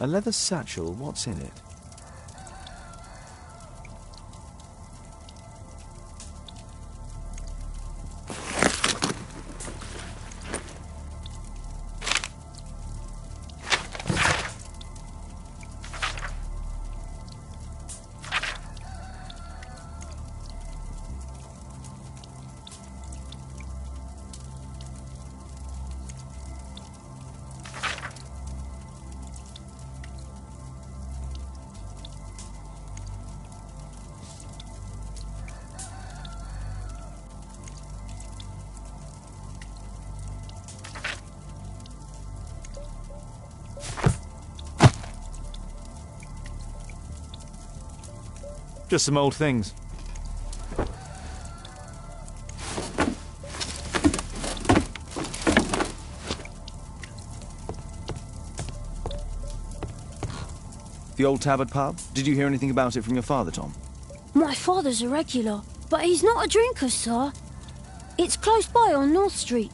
A leather satchel, what's in it? Just some old things. The old Tabard pub? Did you hear anything about it from your father, Tom? My father's a regular, but he's not a drinker, sir. It's close by on North Street.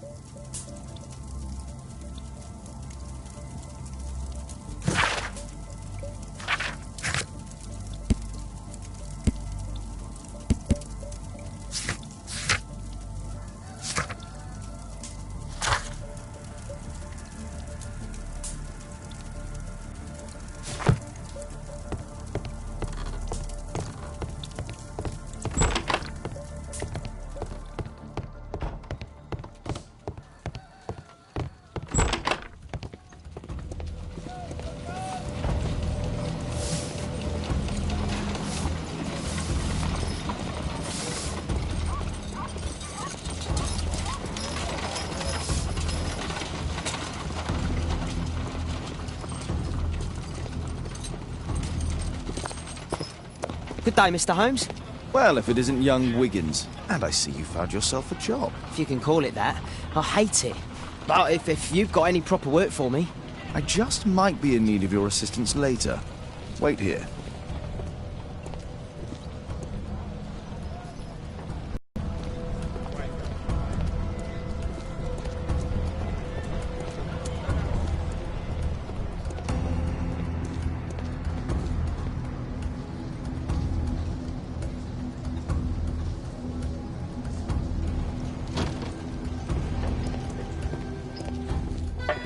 Good day, Mr. Holmes. Well, if it isn't young Wiggins. And I see you found yourself a job. If you can call it that. I hate it. But if you've got any proper work for me... I just might be in need of your assistance later. Wait here.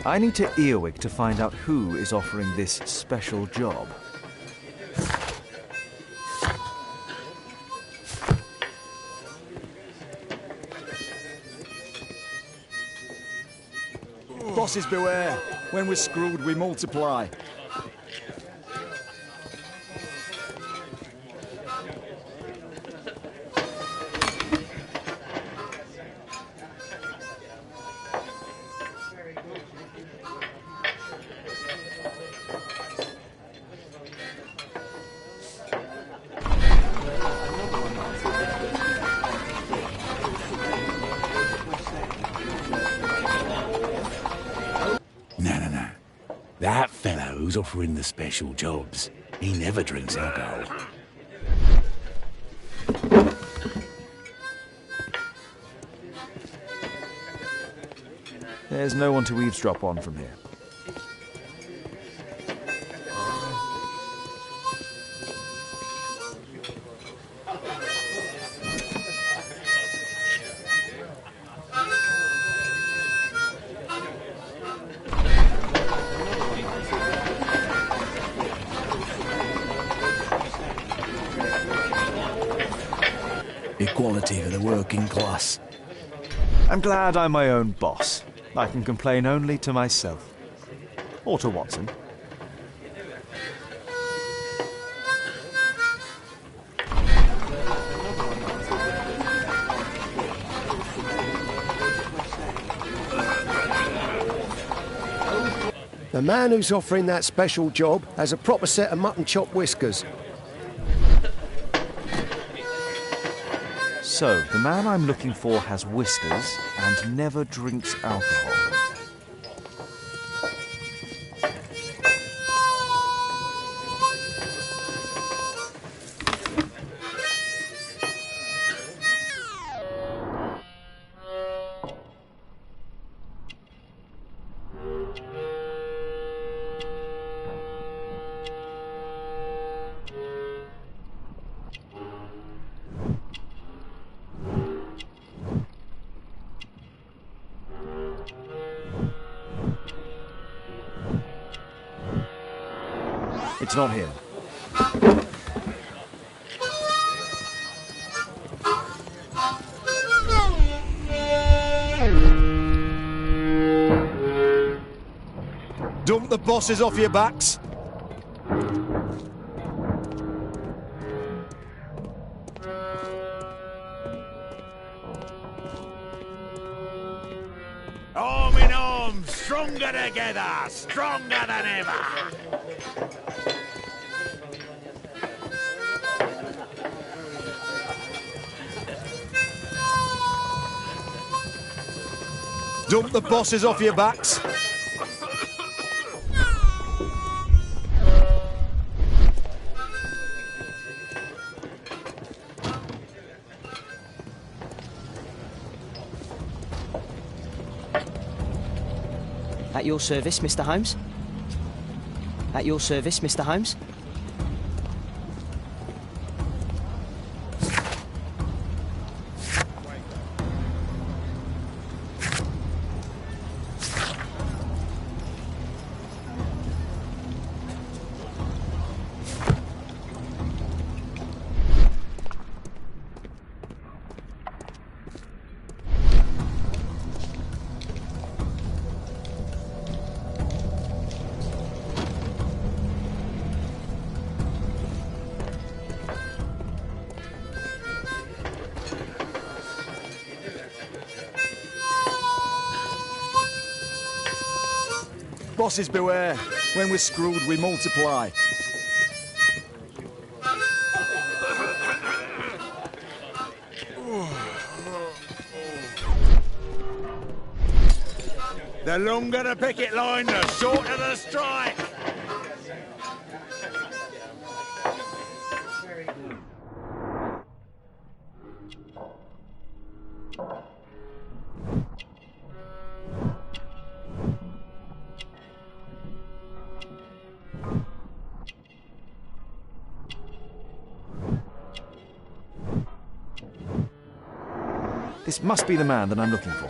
I need to earwig to find out who is offering this special job. Bosses beware. When we're screwed, we multiply. No. That fellow who's offering the special jobs, he never drinks alcohol. There's no one to eavesdrop on from here. Equality for the working class. I'm glad I'm my own boss. I can complain only to myself. Or to Watson. The man who's offering that special job has a proper set of mutton chop whiskers. So, the man I'm looking for has whiskers and never drinks alcohol. It's not him. Dump the bosses off your backs. Arm in arm, stronger together, stronger than ever. Dump the bosses off your backs. At your service, Mr. Holmes? At your service, Mr. Holmes? Bosses beware. When we're screwed, we multiply. The longer the picket line, the shorter the strike. This must be the man that I'm looking for.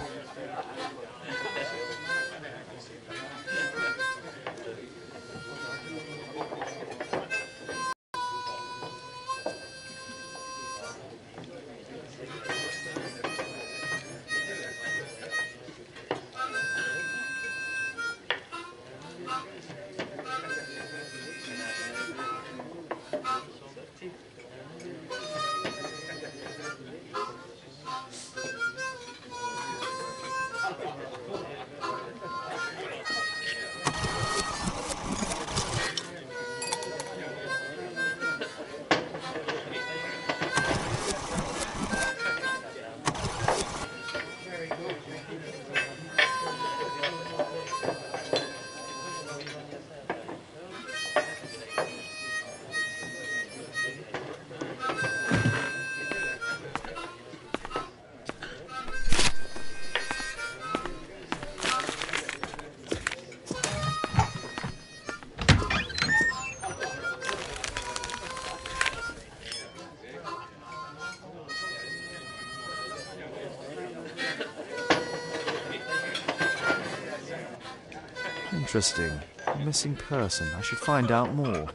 Interesting. A missing person. I should find out more.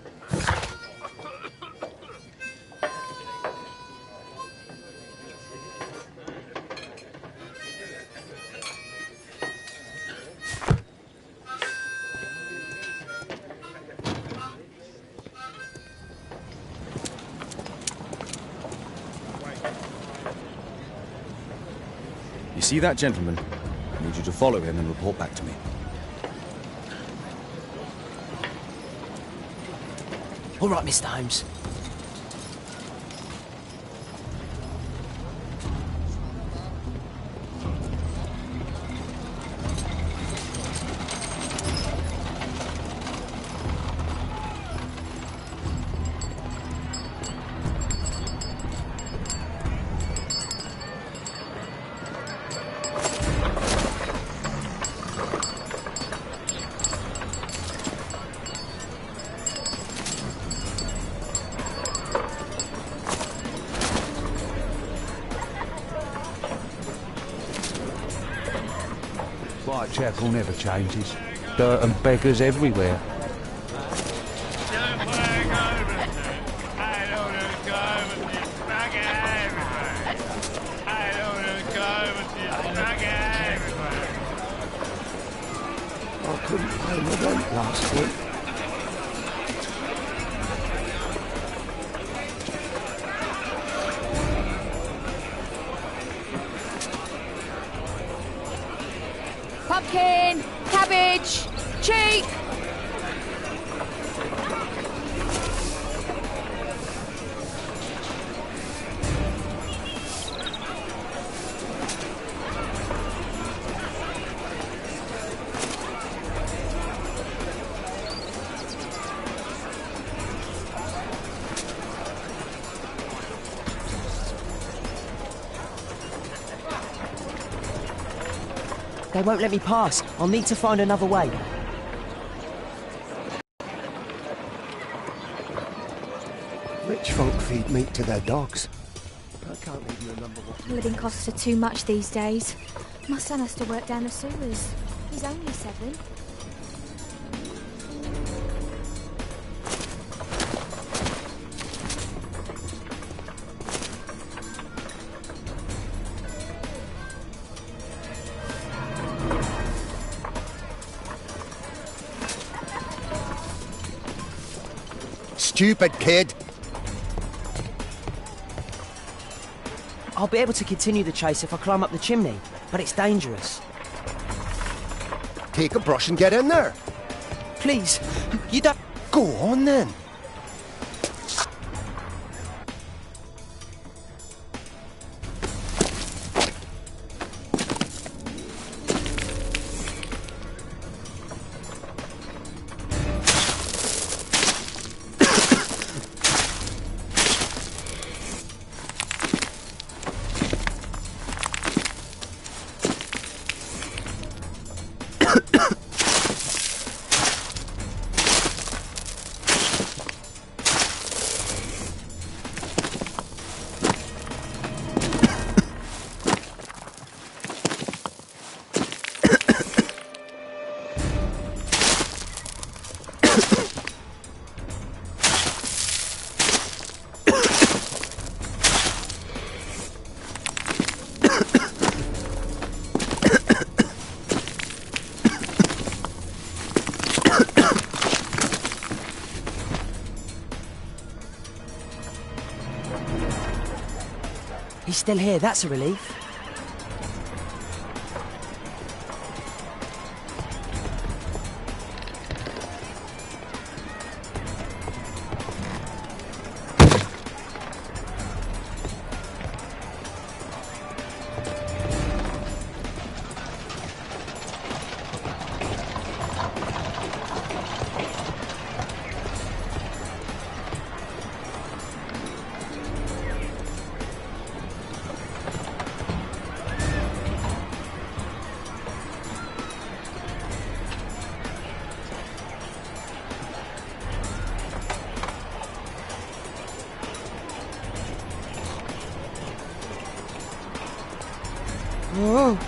You see that gentleman? I need you to follow him and report back to me. All right, Mr. Holmes. Whitechapel never changes. Dirt and beggars everywhere. Couldn't pay my rent last week. Pumpkin, cabbage, cheek. They won't let me pass. I'll need to find another way. Rich folk feed meat to their dogs. I can't even remember what... Living costs are too much these days. My son has to work down the sewers. He's only 7. Stupid kid! I'll be able to continue the chase if I climb up the chimney, but it's dangerous. Take a brush and get in there. Please, you don't... Go on then. He's still here, that's a relief. Oh.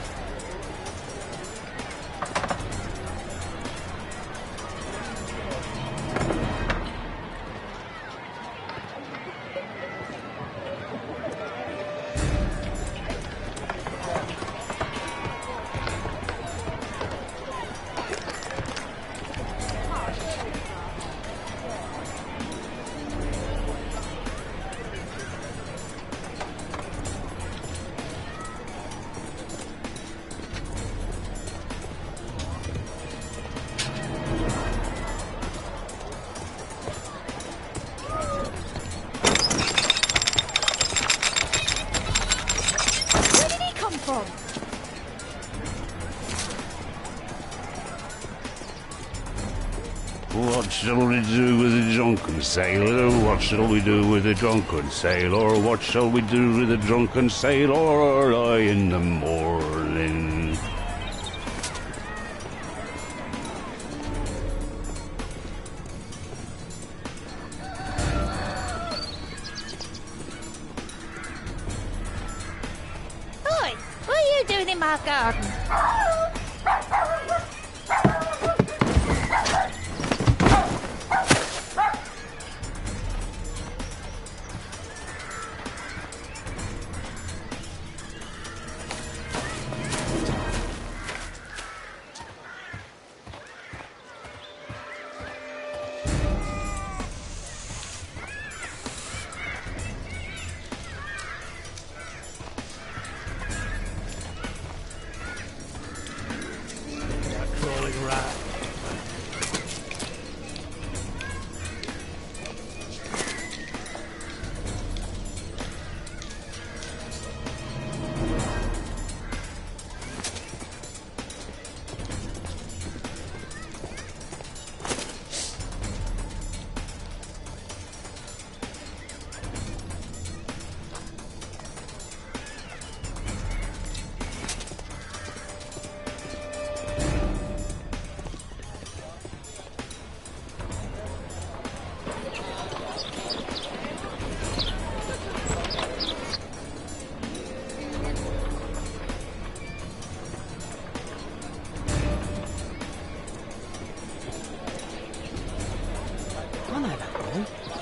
What shall we do with a drunken sailor? What shall we do with a drunken sailor? What shall we do with a drunken sailor early in the morning? Oi, what are you doing in my garden?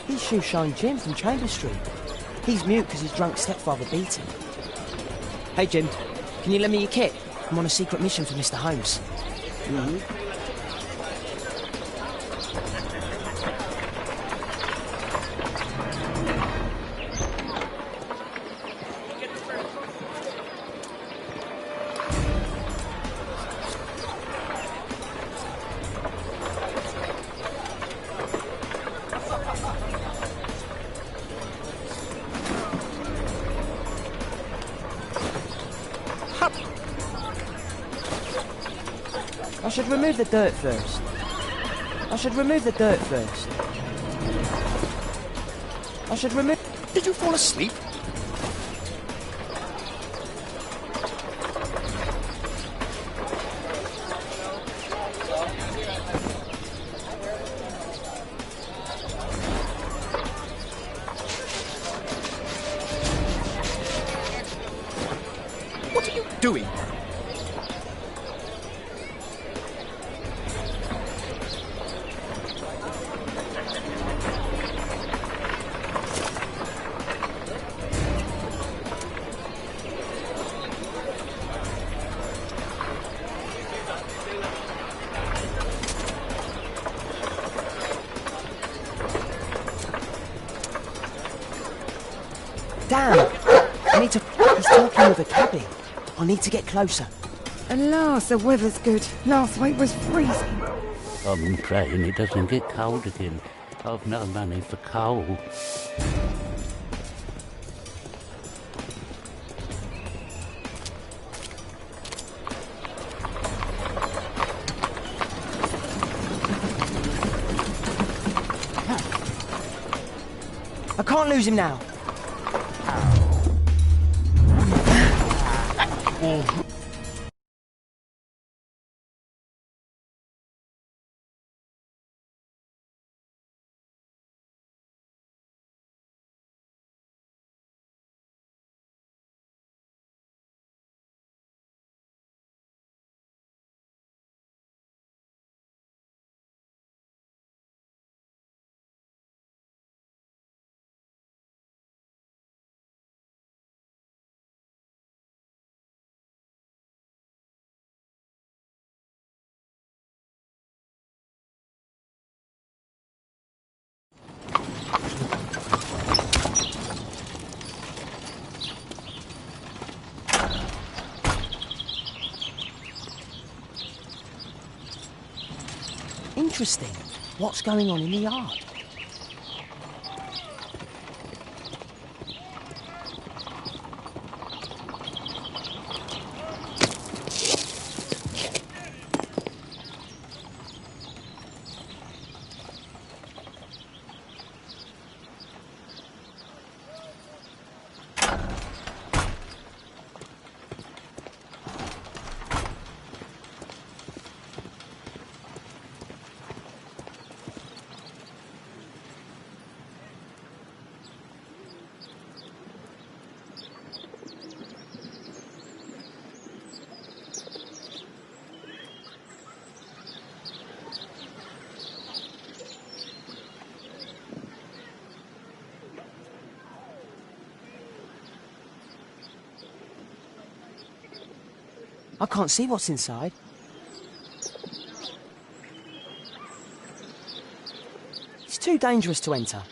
He's Shoeshine Jim from Chamber Street. He's mute because his drunk stepfather beat him. Hey, Jim, can you lend me your kit? I'm on a secret mission for Mr. Holmes. I should remove the dirt first. Did you fall asleep? What are you doing? Damn! I need to... He's talking with a cabbie. I need to get closer. Alas, the weather's good. Last week was freezing. I'm praying it doesn't get cold again. I've no money for coal. I can't lose him now. Interesting. What's going on in the yard? I can't see what's inside. It's too dangerous to enter.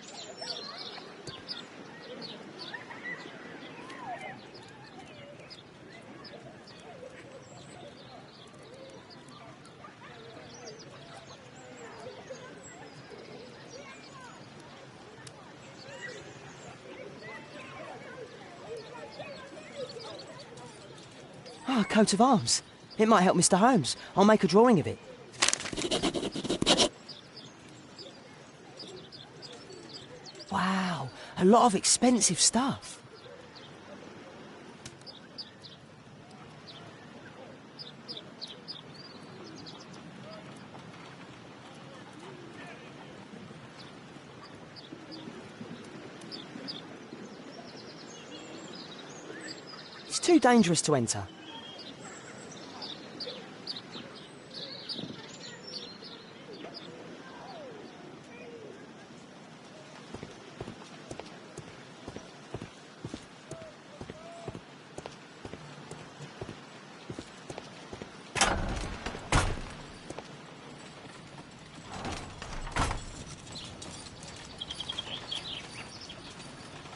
Ah, a coat of arms. It might help Mr. Holmes. I'll make a drawing of it. Wow, a lot of expensive stuff. It's too dangerous to enter.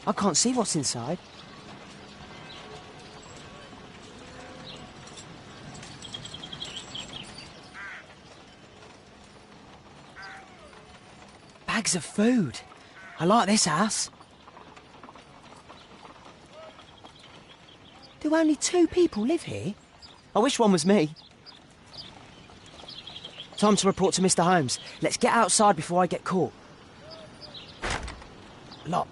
I can't see what's inside. Bags of food. I like this house. Do only 2 people live here? I wish one was me. Time to report to Mr. Holmes. Let's get outside before I get caught. Lock.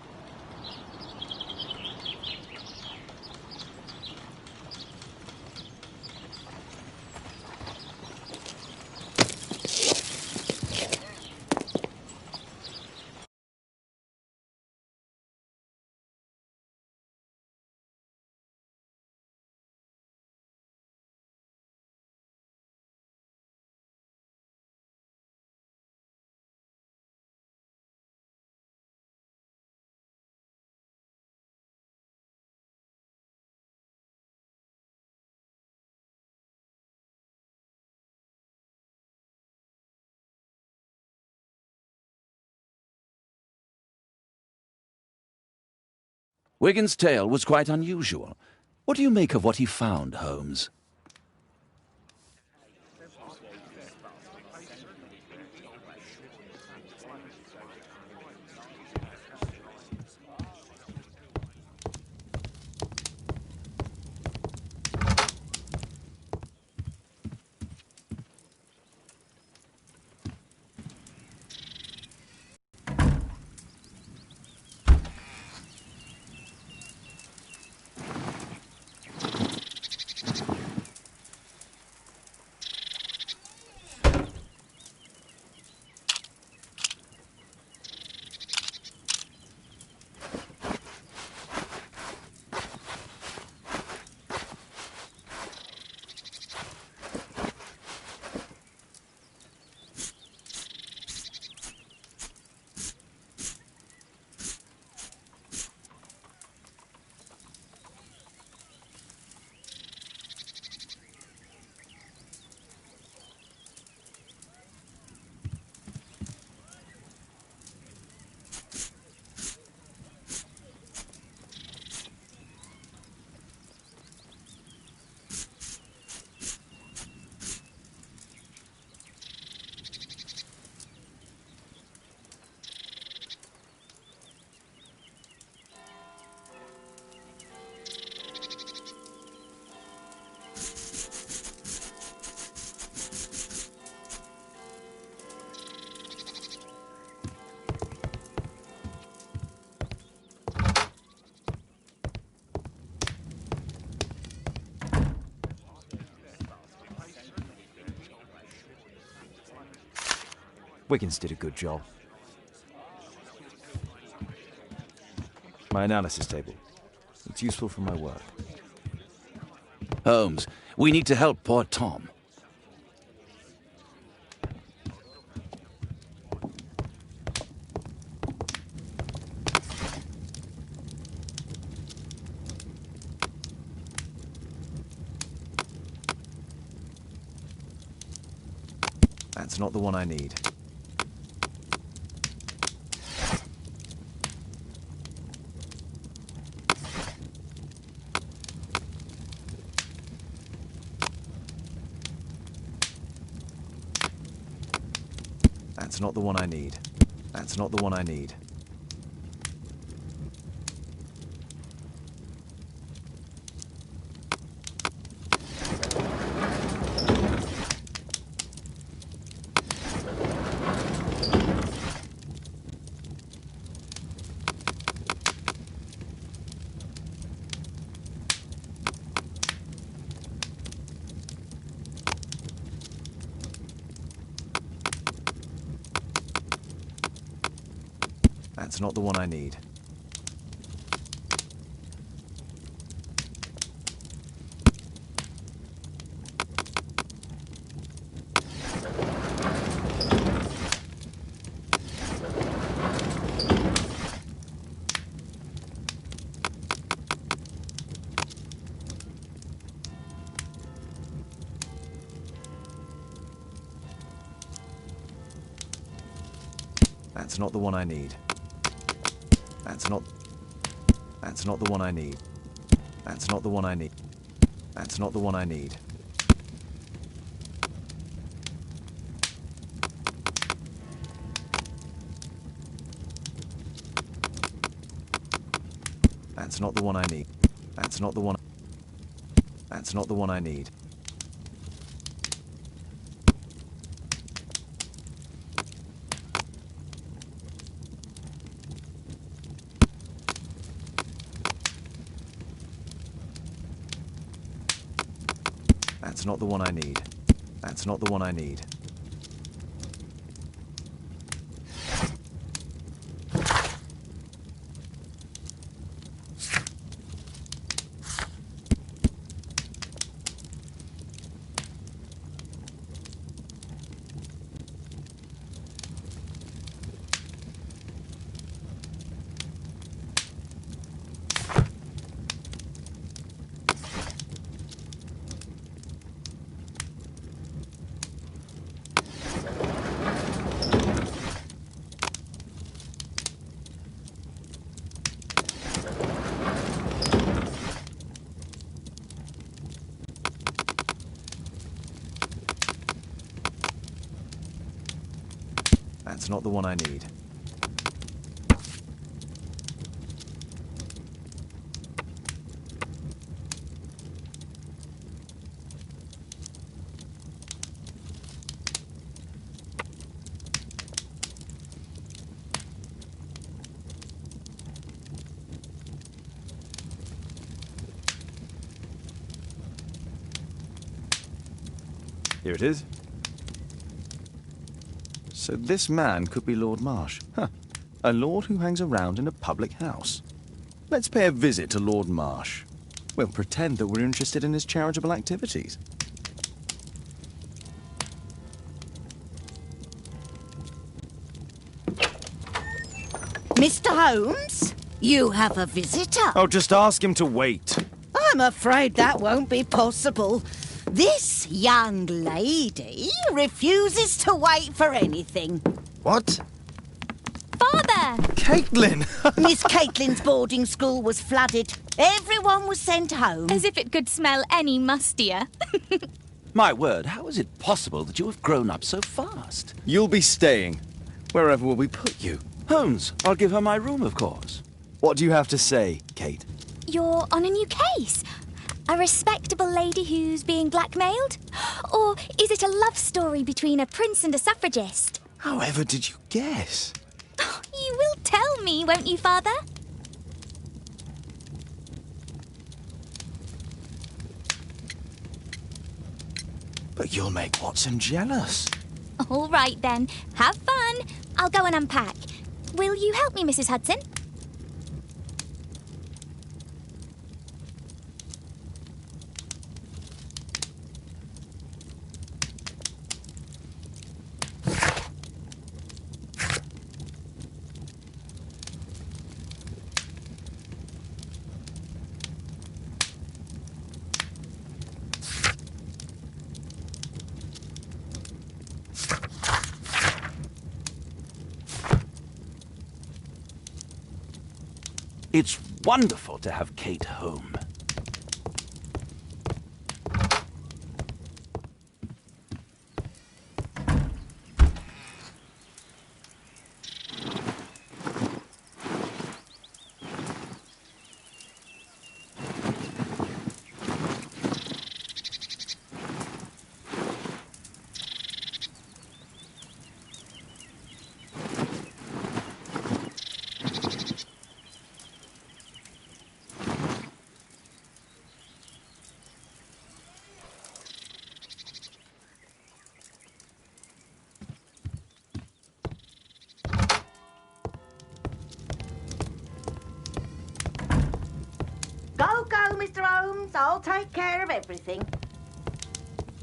Wigan's tale was quite unusual. What do you make of what he found, Holmes? Wiggins did a good job. My analysis table. It's useful for my work. Holmes, we need to help poor Tom. That's not the one I need. That's not the one I need. That's not the one I need. That's not the one I need. That's not the one I need. That's not... That's not the one I need. That's not the one I need. That's not the one I need. That's not the one I need. That's not the one. That's not the one I need. That's not the one I need. That's not the one I need. That's not the one I need. Here it is. So this man could be Lord Marsh. Huh. A lord who hangs around in a public house. Let's pay a visit to Lord Marsh. We'll pretend that we're interested in his charitable activities. Mr. Holmes, you have a visitor. Oh, just ask him to wait. I'm afraid that won't be possible. This young lady refuses to wait for anything. What? Father! Caitlin! Miss Caitlin's boarding school was flooded. Everyone was sent home. As if it could smell any mustier. My word, how is it possible that you have grown up so fast? You'll be staying. Wherever will we put you? Holmes, I'll give her my room, of course. What do you have to say, Kate? You're on a new case. A respectable lady who's being blackmailed? Or is it a love story between a prince and a suffragist? However did you guess? You will tell me, won't you, Father? But you'll make Watson jealous. All right, then. Have fun. I'll go and unpack. Will you help me, Mrs. Hudson? It's wonderful to have Kate home. Go, Mr. Holmes. I'll take care of everything.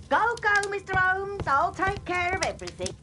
Go, Mr. Holmes. I'll take care of everything.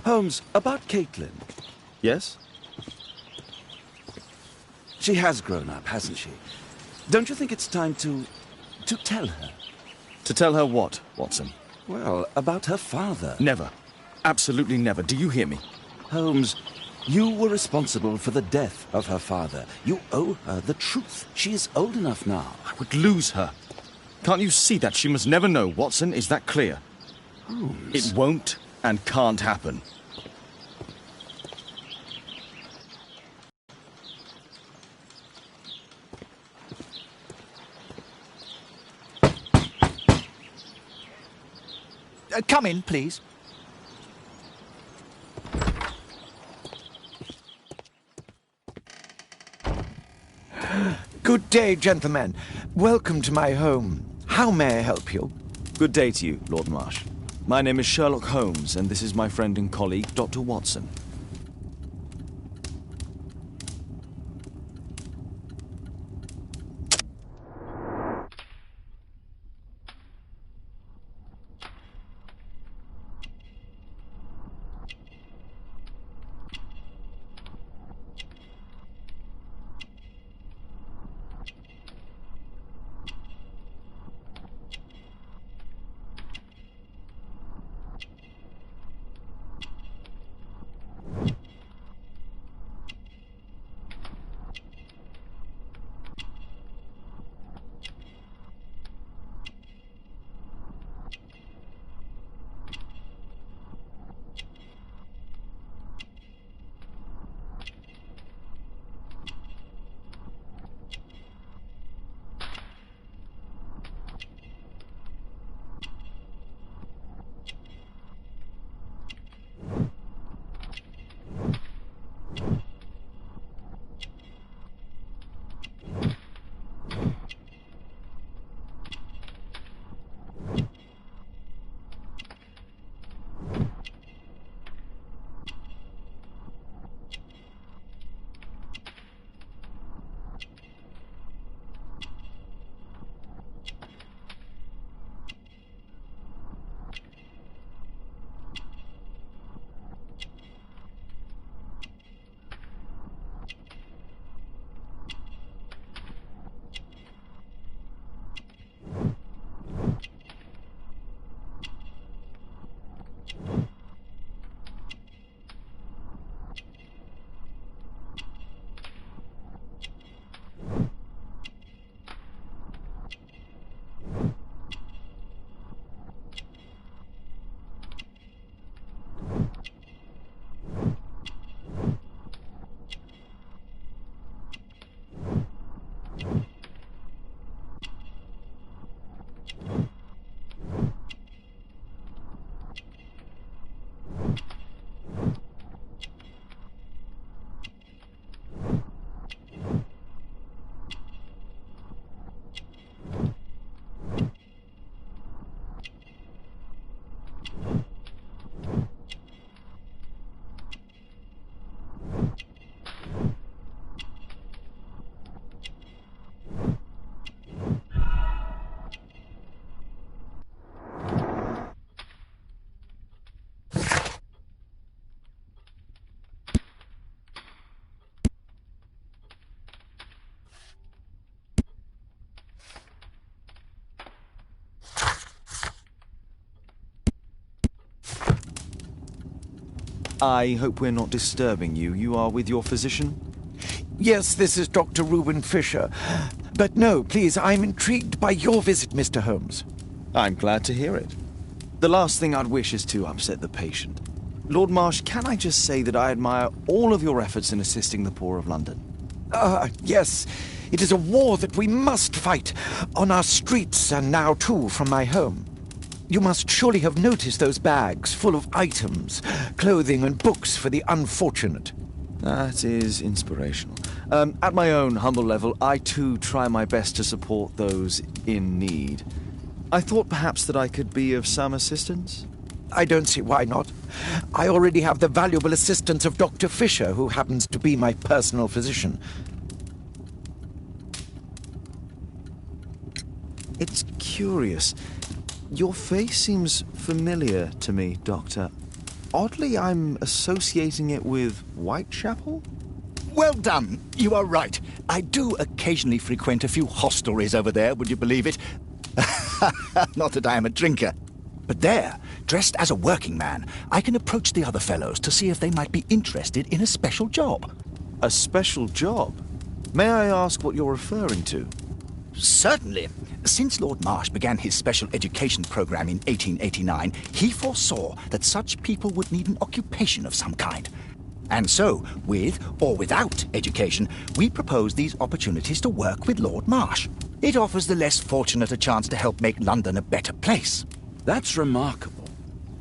Holmes, about Caitlin. Yes? She has grown up, hasn't she? Don't you think it's time to tell her? To tell her what, Watson? Well, about her father. Never. Absolutely never. Do you hear me? Holmes, you were responsible for the death of her father. You owe her the truth. She is old enough now. I would lose her. Can't you see that? She must never know, Watson. Is that clear? Holmes. It won't and can't happen. Come in, please. Good day, gentlemen. Welcome to my home. How may I help you? Good day to you, Lord Marsh. My name is Sherlock Holmes, and this is my friend and colleague, Dr. Watson. I hope we're not disturbing you. You are with your physician? Yes, this is Dr. Reuben Fisher. But no, please, I'm intrigued by your visit, Mr. Holmes. I'm glad to hear it. The last thing I'd wish is to upset the patient. Lord Marsh, can I just say that I admire all of your efforts in assisting the poor of London? Yes. It is a war that we must fight, on our streets and now, too, from my home. You must surely have noticed those bags full of items, clothing and books for the unfortunate. That is inspirational. At my own humble level, I too try my best to support those in need. I thought perhaps that I could be of some assistance. I don't see why not. I already have the valuable assistance of Dr. Fisher, who happens to be my personal physician. It's curious. Your face seems familiar to me, Doctor. Oddly, I'm associating it with Whitechapel? Well done. You are right. I do occasionally frequent a few hostelries over there, would you believe it? Not that I am a drinker. But there, dressed as a working man, I can approach the other fellows to see if they might be interested in a special job. A special job? May I ask what you're referring to? Certainly. Since Lord Marsh began his special education program in 1889, he foresaw that such people would need an occupation of some kind. And so, with or without education, we propose these opportunities to work with Lord Marsh. It offers the less fortunate a chance to help make London a better place. That's remarkable.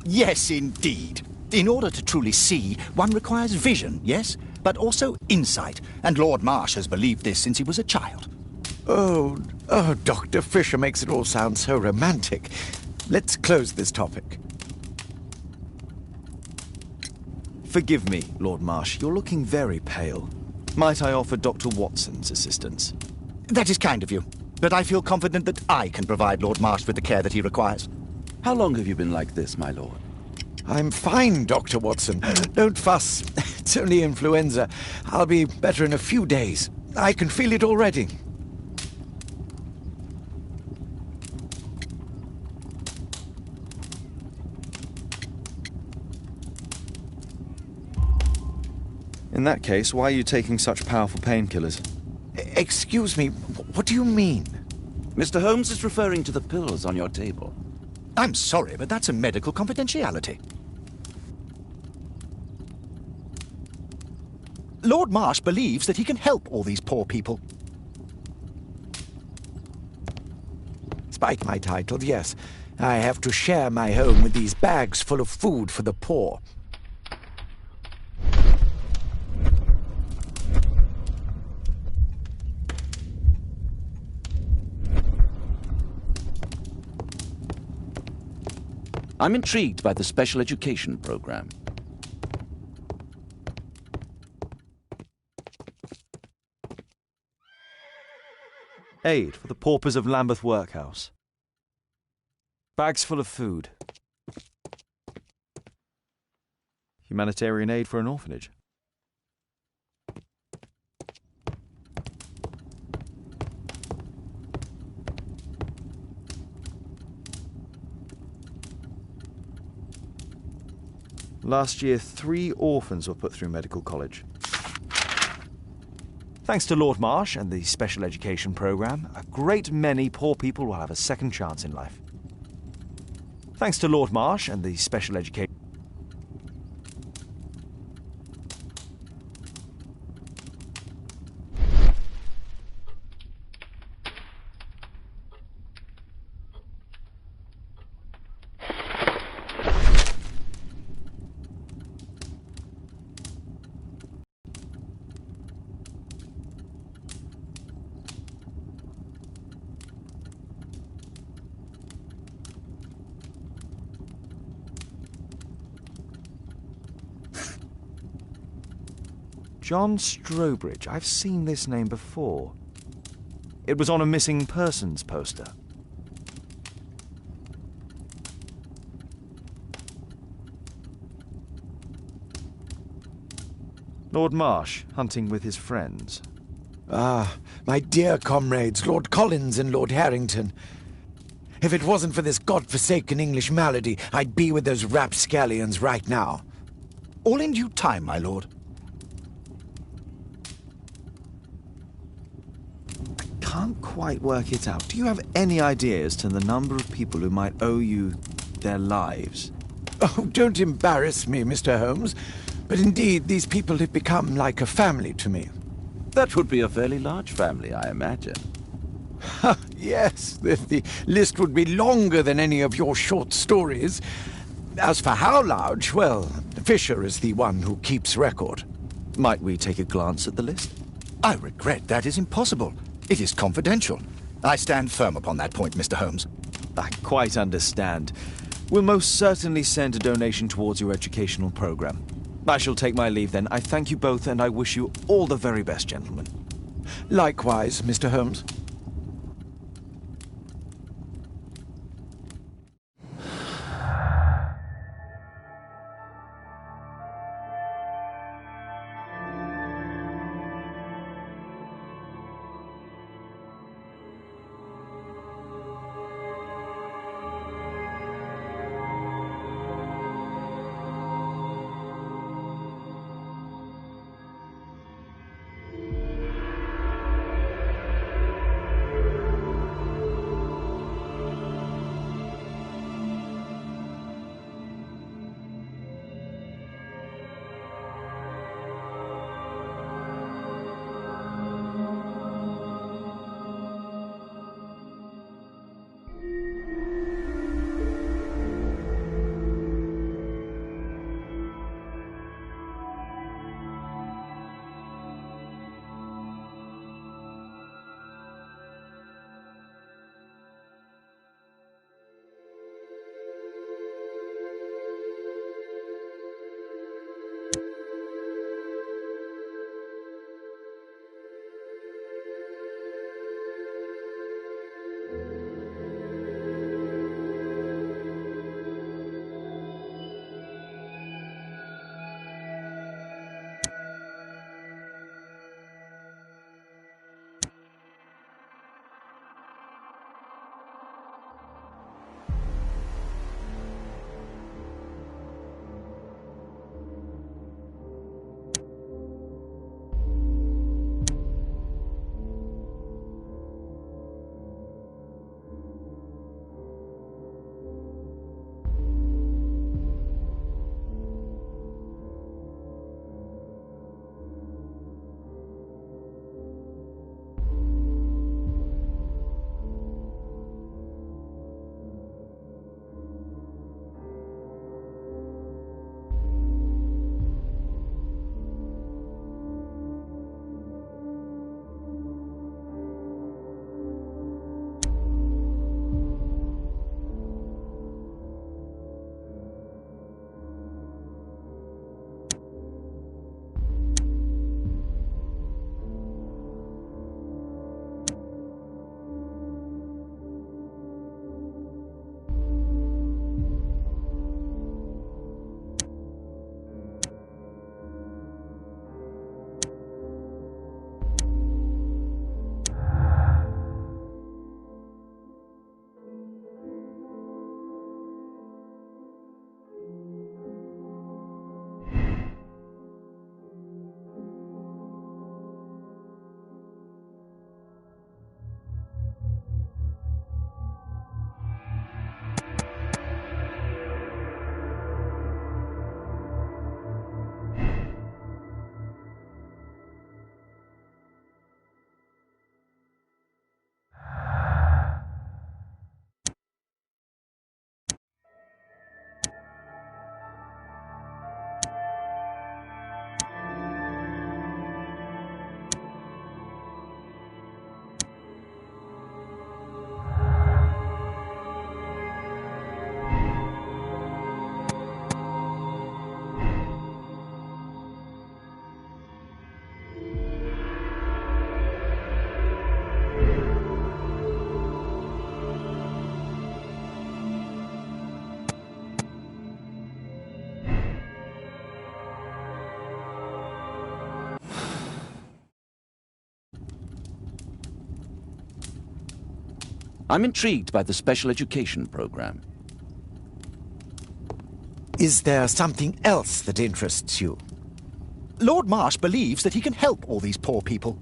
Yes, indeed. In order to truly see, one requires vision, yes, but also insight, and Lord Marsh has believed this since he was a child. Oh, Dr. Fisher makes it all sound so romantic. Let's close this topic. Forgive me, Lord Marsh. You're looking very pale. Might I offer Dr. Watson's assistance? That is kind of you, but I feel confident that I can provide Lord Marsh with the care that he requires. How long have you been like this, my lord? I'm fine, Dr. Watson. Don't fuss. It's only influenza. I'll be better in a few days. I can feel it already. In that case, why are you taking such powerful painkillers? Excuse me, what do you mean? Mr. Holmes is referring to the pills on your table. I'm sorry, but that's a medical confidentiality. Lord Marsh believes that he can help all these poor people. Spite my title, yes. I have to share my home with these bags full of food for the poor. I'm intrigued by the special education program. Aid for the paupers of Lambeth Workhouse. Bags full of food. Humanitarian aid for an orphanage. Last year, 3 orphans were put through medical college. Thanks to Lord Marsh and the special education program, a great many poor people will have a second chance in life. Thanks to Lord Marsh and the special education... John Strobridge. I've seen this name before. It was on a missing persons poster. Lord Marsh, hunting with his friends. Ah, my dear comrades, Lord Collins and Lord Harrington. If it wasn't for this godforsaken English malady, I'd be with those rapscallions right now. All in due time, my lord. Can't quite work it out. Do you have any idea as to the number of people who might owe you their lives? Oh, don't embarrass me, Mr. Holmes. But indeed, these people have become like a family to me. That would be a fairly large family, I imagine. Yes, the list would be longer than any of your short stories. As for how large, well, Fisher is the one who keeps record. Might we take a glance at the list? I regret that is impossible. It is confidential. I stand firm upon that point, Mr. Holmes. I quite understand. We'll most certainly send a donation towards your educational program. I shall take my leave then. I thank you both and I wish you all the very best, gentlemen. Likewise, Mr. Holmes. I'm intrigued by the special education program. Is there something else that interests you? Lord Marsh believes that he can help all these poor people.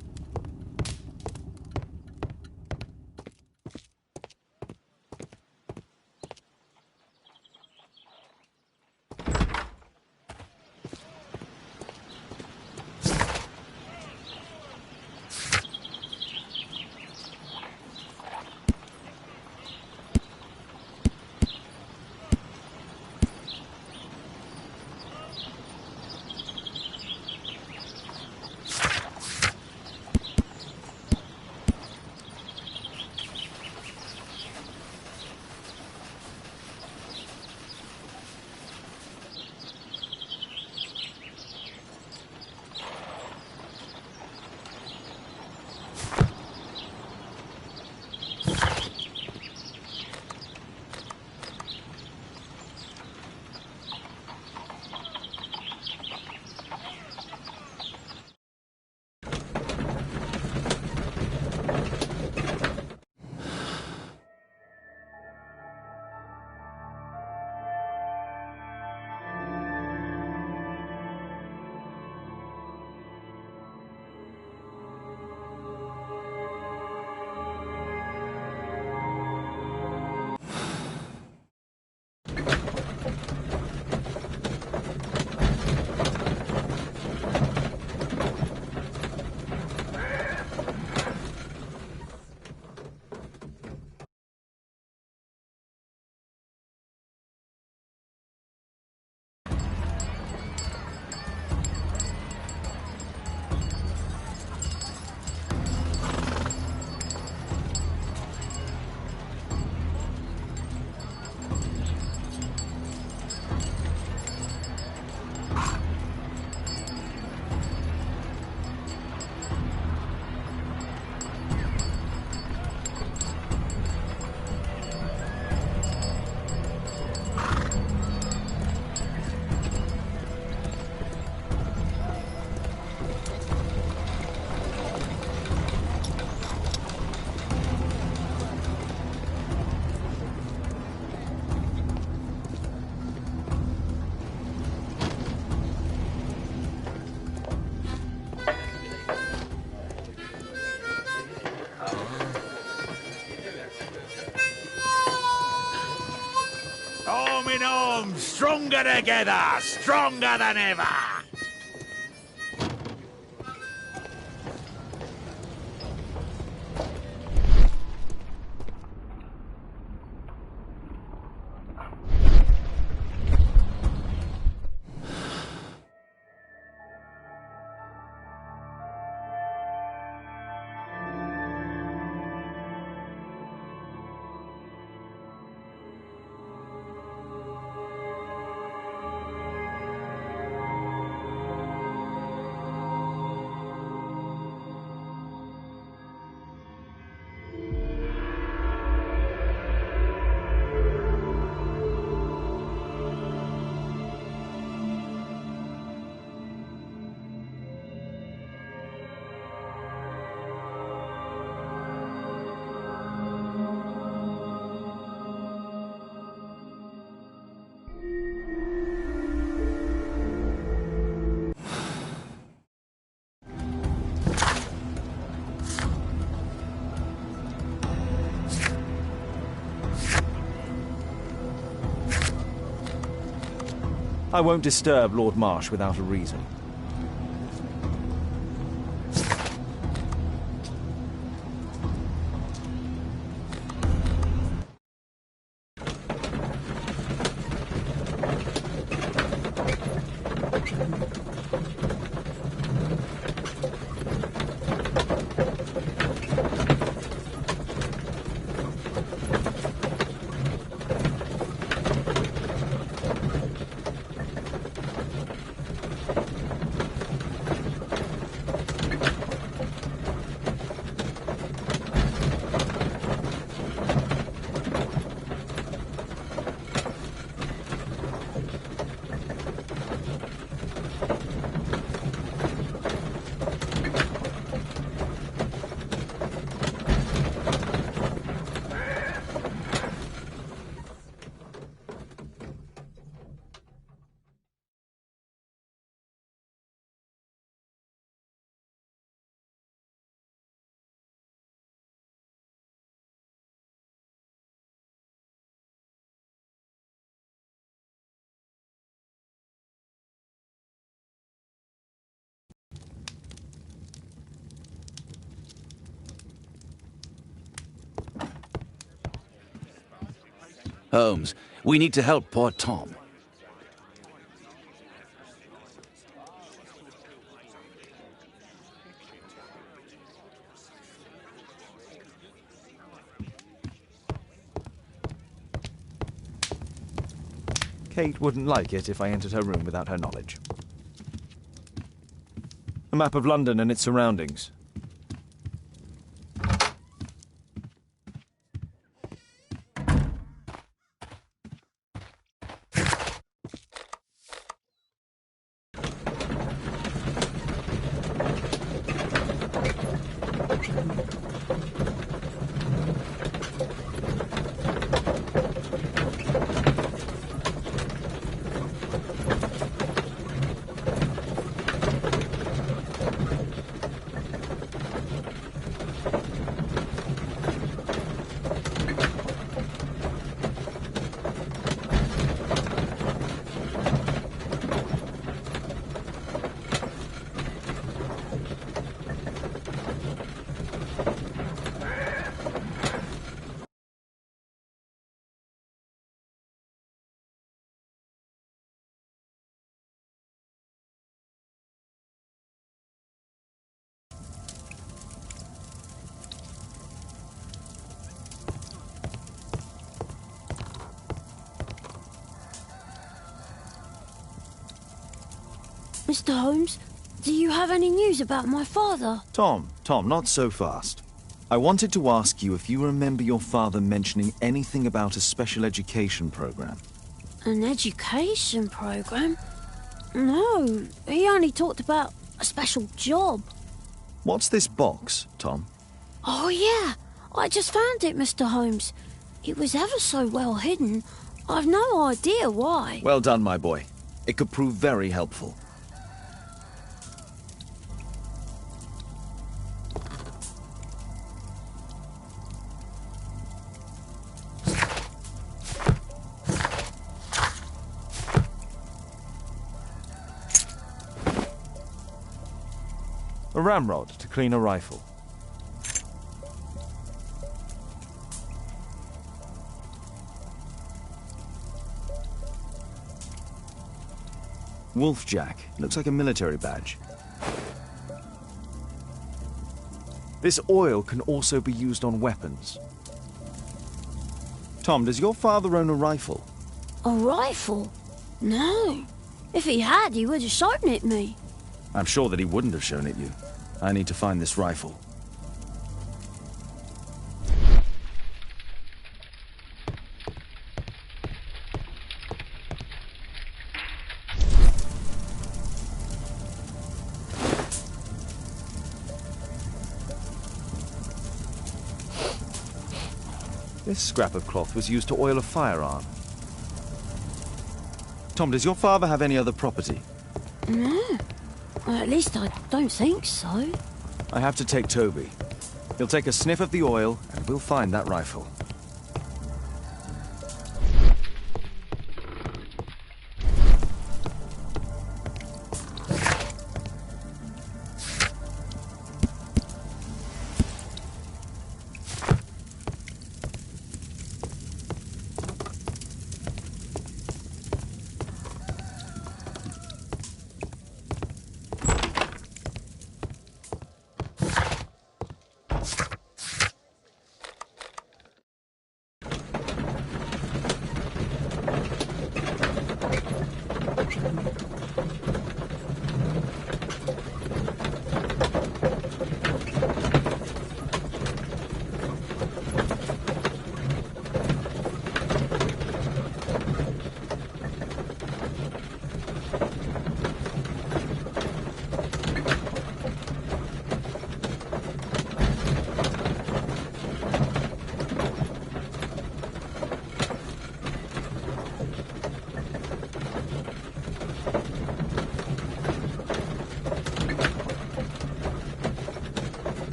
Stronger together, stronger than ever. I won't disturb Lord Marsh without a reason. Holmes, we need to help poor Tom. Kate wouldn't like it if I entered her room without her knowledge. A map of London and its surroundings. Mr. Holmes, do you have any news about my father? Tom, not so fast. I wanted to ask you if you remember your father mentioning anything about a special education program. An education program? No, he only talked about a special job. What's this box, Tom? Oh, yeah. I just found it, Mr. Holmes. It was ever so well hidden. I've no idea why. Well done, my boy. It could prove very helpful. A ramrod to clean a rifle. Wolfjack. Looks like a military badge. This oil can also be used on weapons. Tom, does your father own a rifle? A rifle? No. If he had, he would have shown it me. I'm sure that he wouldn't have shown it you. I need to find this rifle. This scrap of cloth was used to oil a firearm. Tom, does your father have any other property? No. At least I don't think so. I have to take Toby. He'll take a sniff of the oil, and we'll find that rifle.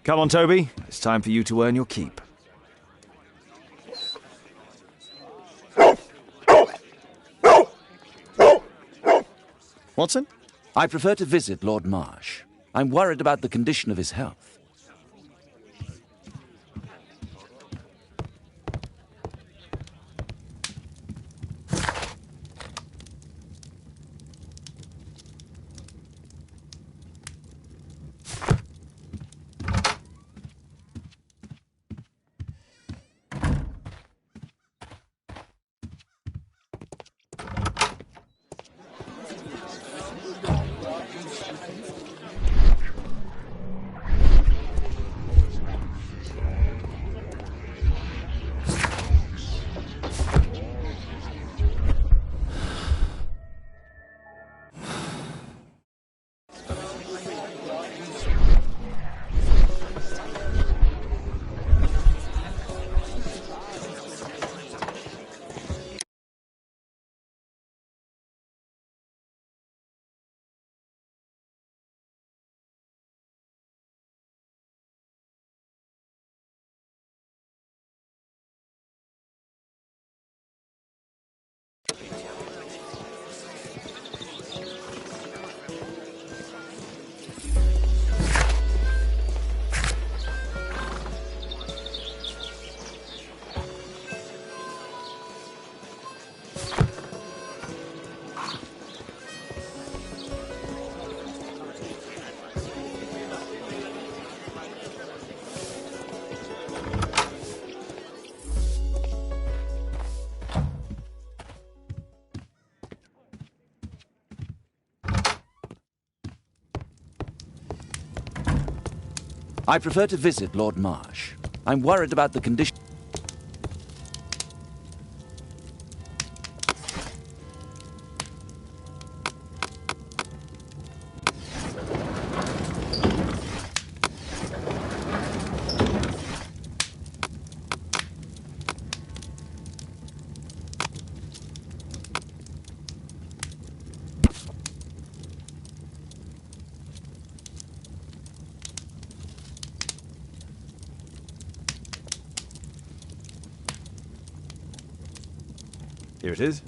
Come on, Toby. It's time for you to earn your keep. Watson? I prefer to visit Lord Marsh. I'm worried about the condition of his health. I prefer to visit Lord Marsh. I'm worried about the condition. Here it is.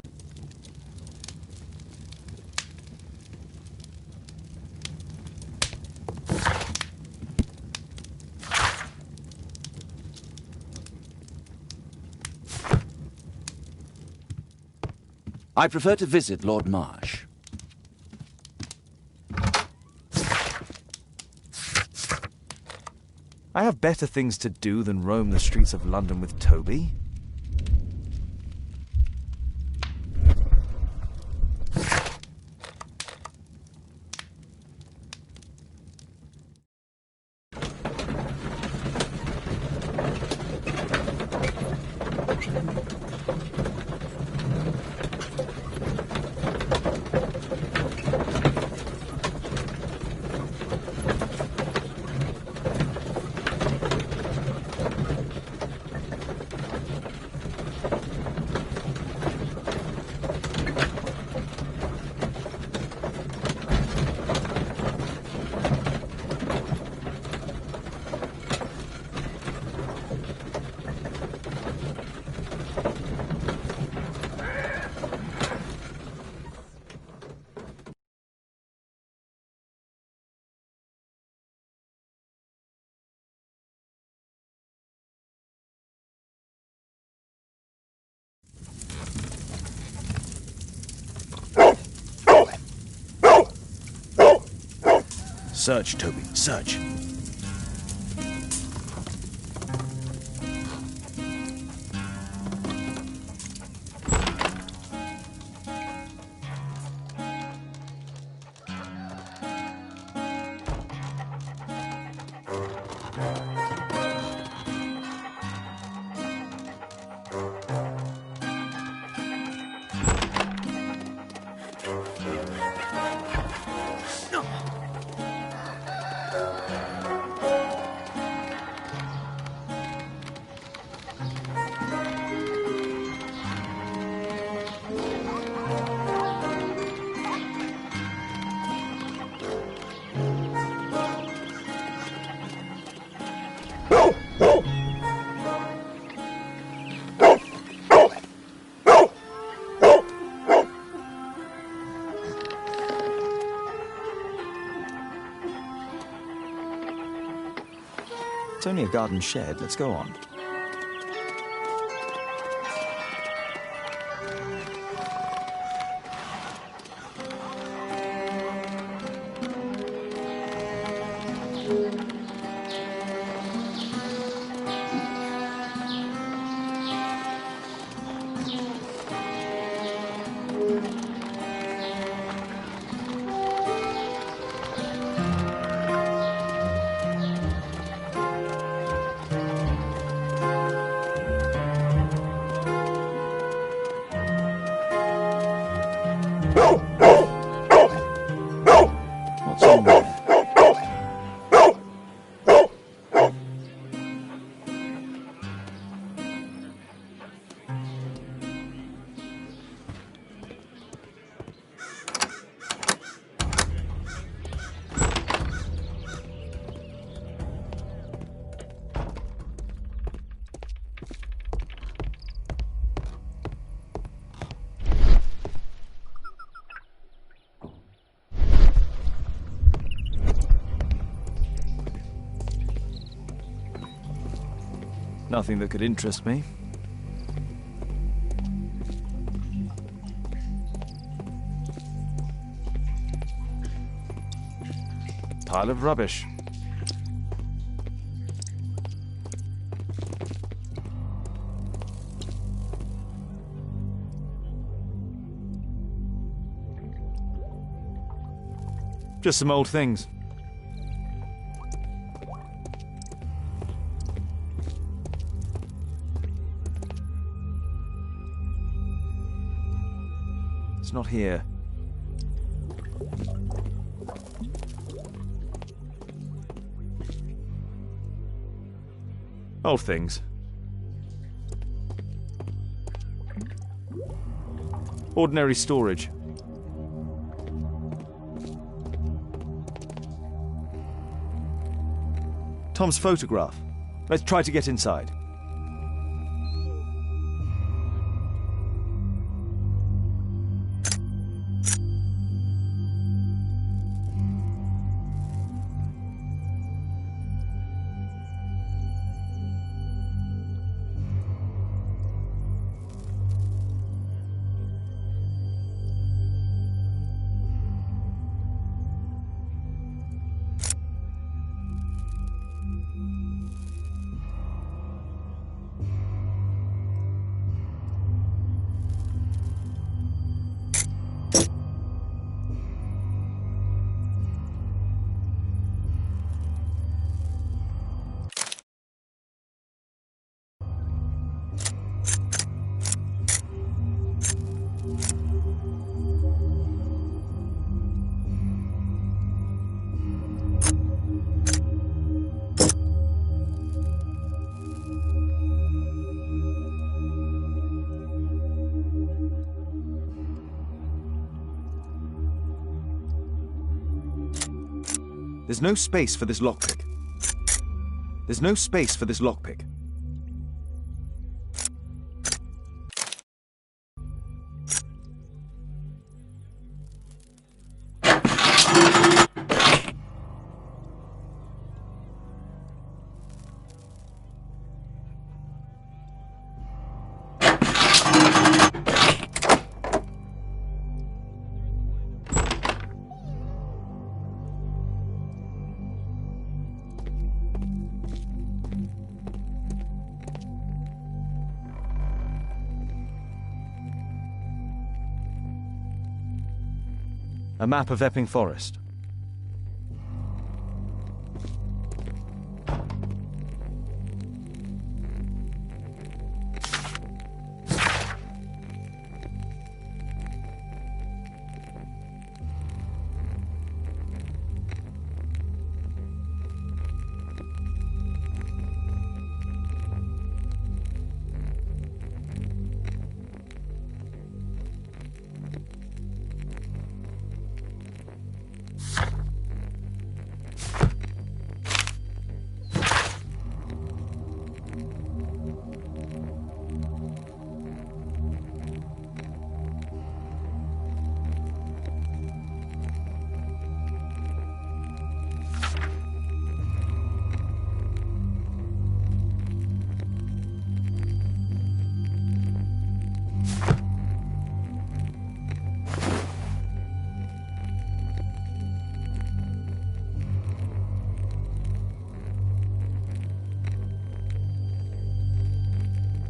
I prefer to visit Lord Marsh. I have better things to do than roam the streets of London with Toby. Search, Toby, search. It's only a garden shed. Let's go on. What's in there? Nothing that could interest me. Pile of rubbish. Just some old things. It's not here. Old things. Ordinary storage. Tom's photograph. Let's try to get inside. There's no space for this lockpick. There's no space for this lockpick. A map of Epping Forest.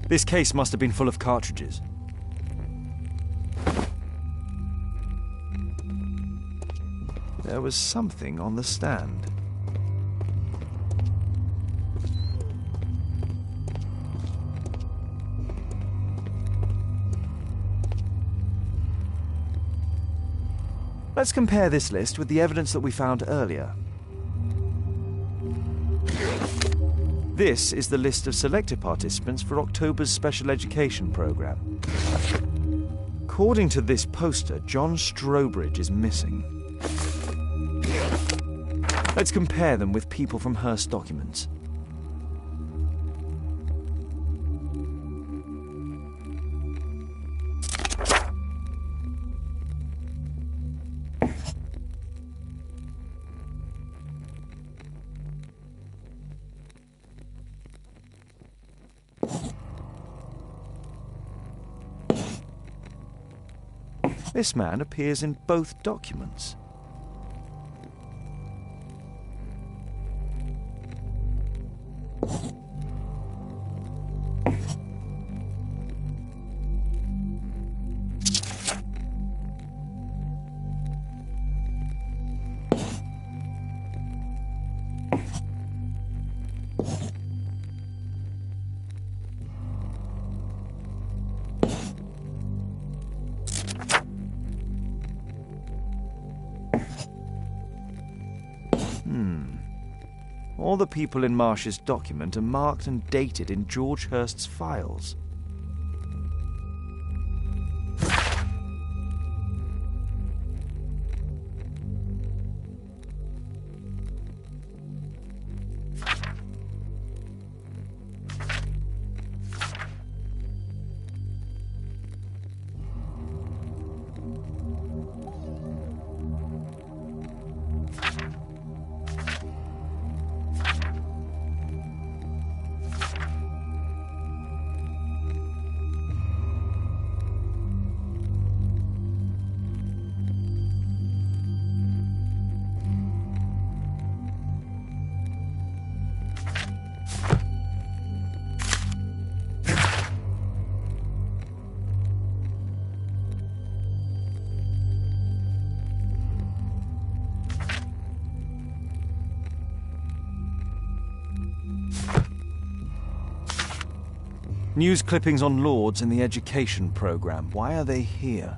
This case must have been full of cartridges. There was something on the stand. Let's compare this list with the evidence that we found earlier. This is the list of selected participants for October's special education program. According to this poster, John Strobridge is missing. Let's compare them with people from Hearst documents. This man appears in both documents. All the people in Marsh's document are marked and dated in George Hearst's files. News clippings on Lords in the education program. Why are they here?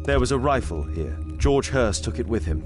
There was a rifle here. George Hearst took it with him.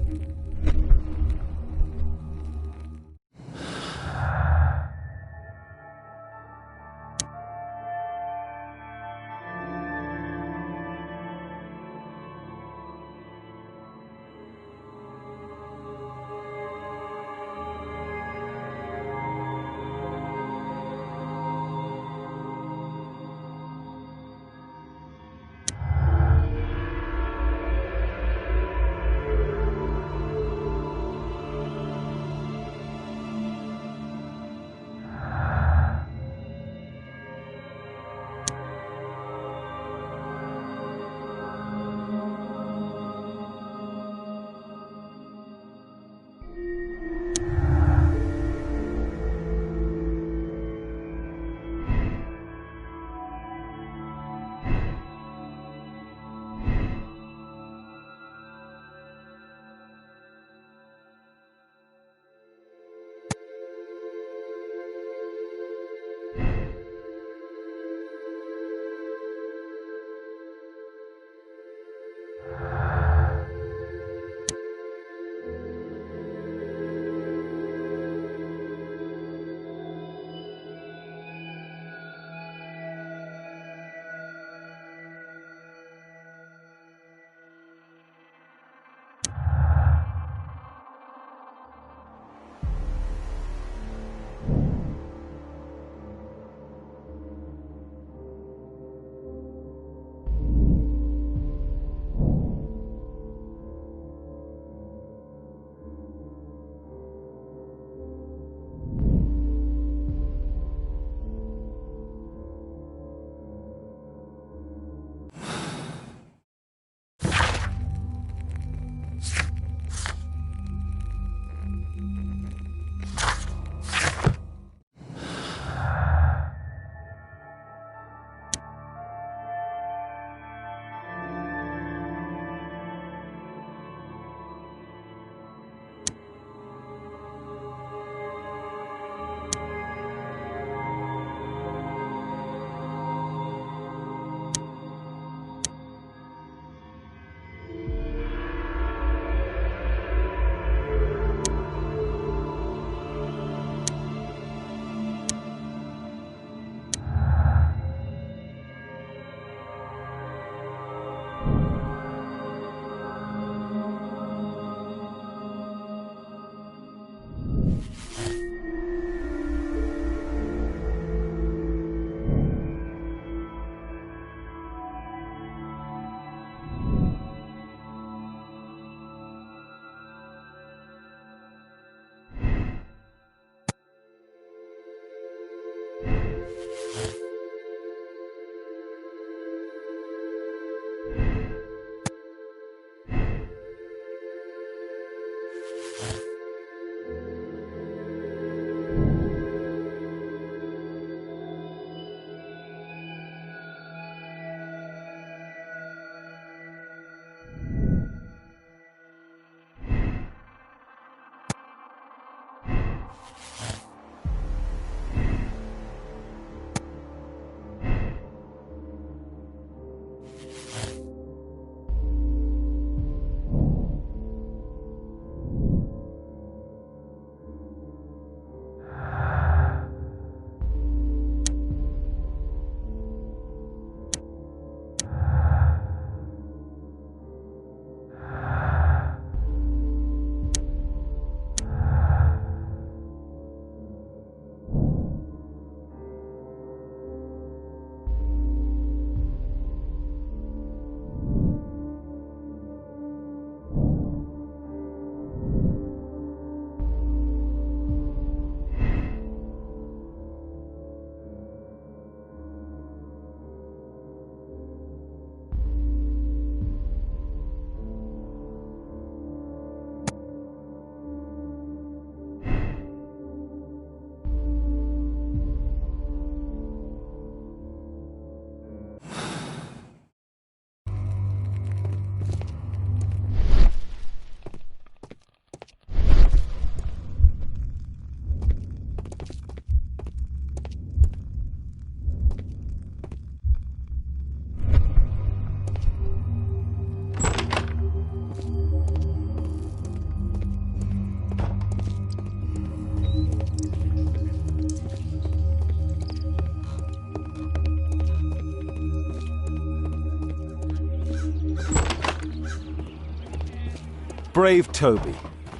Brave Toby,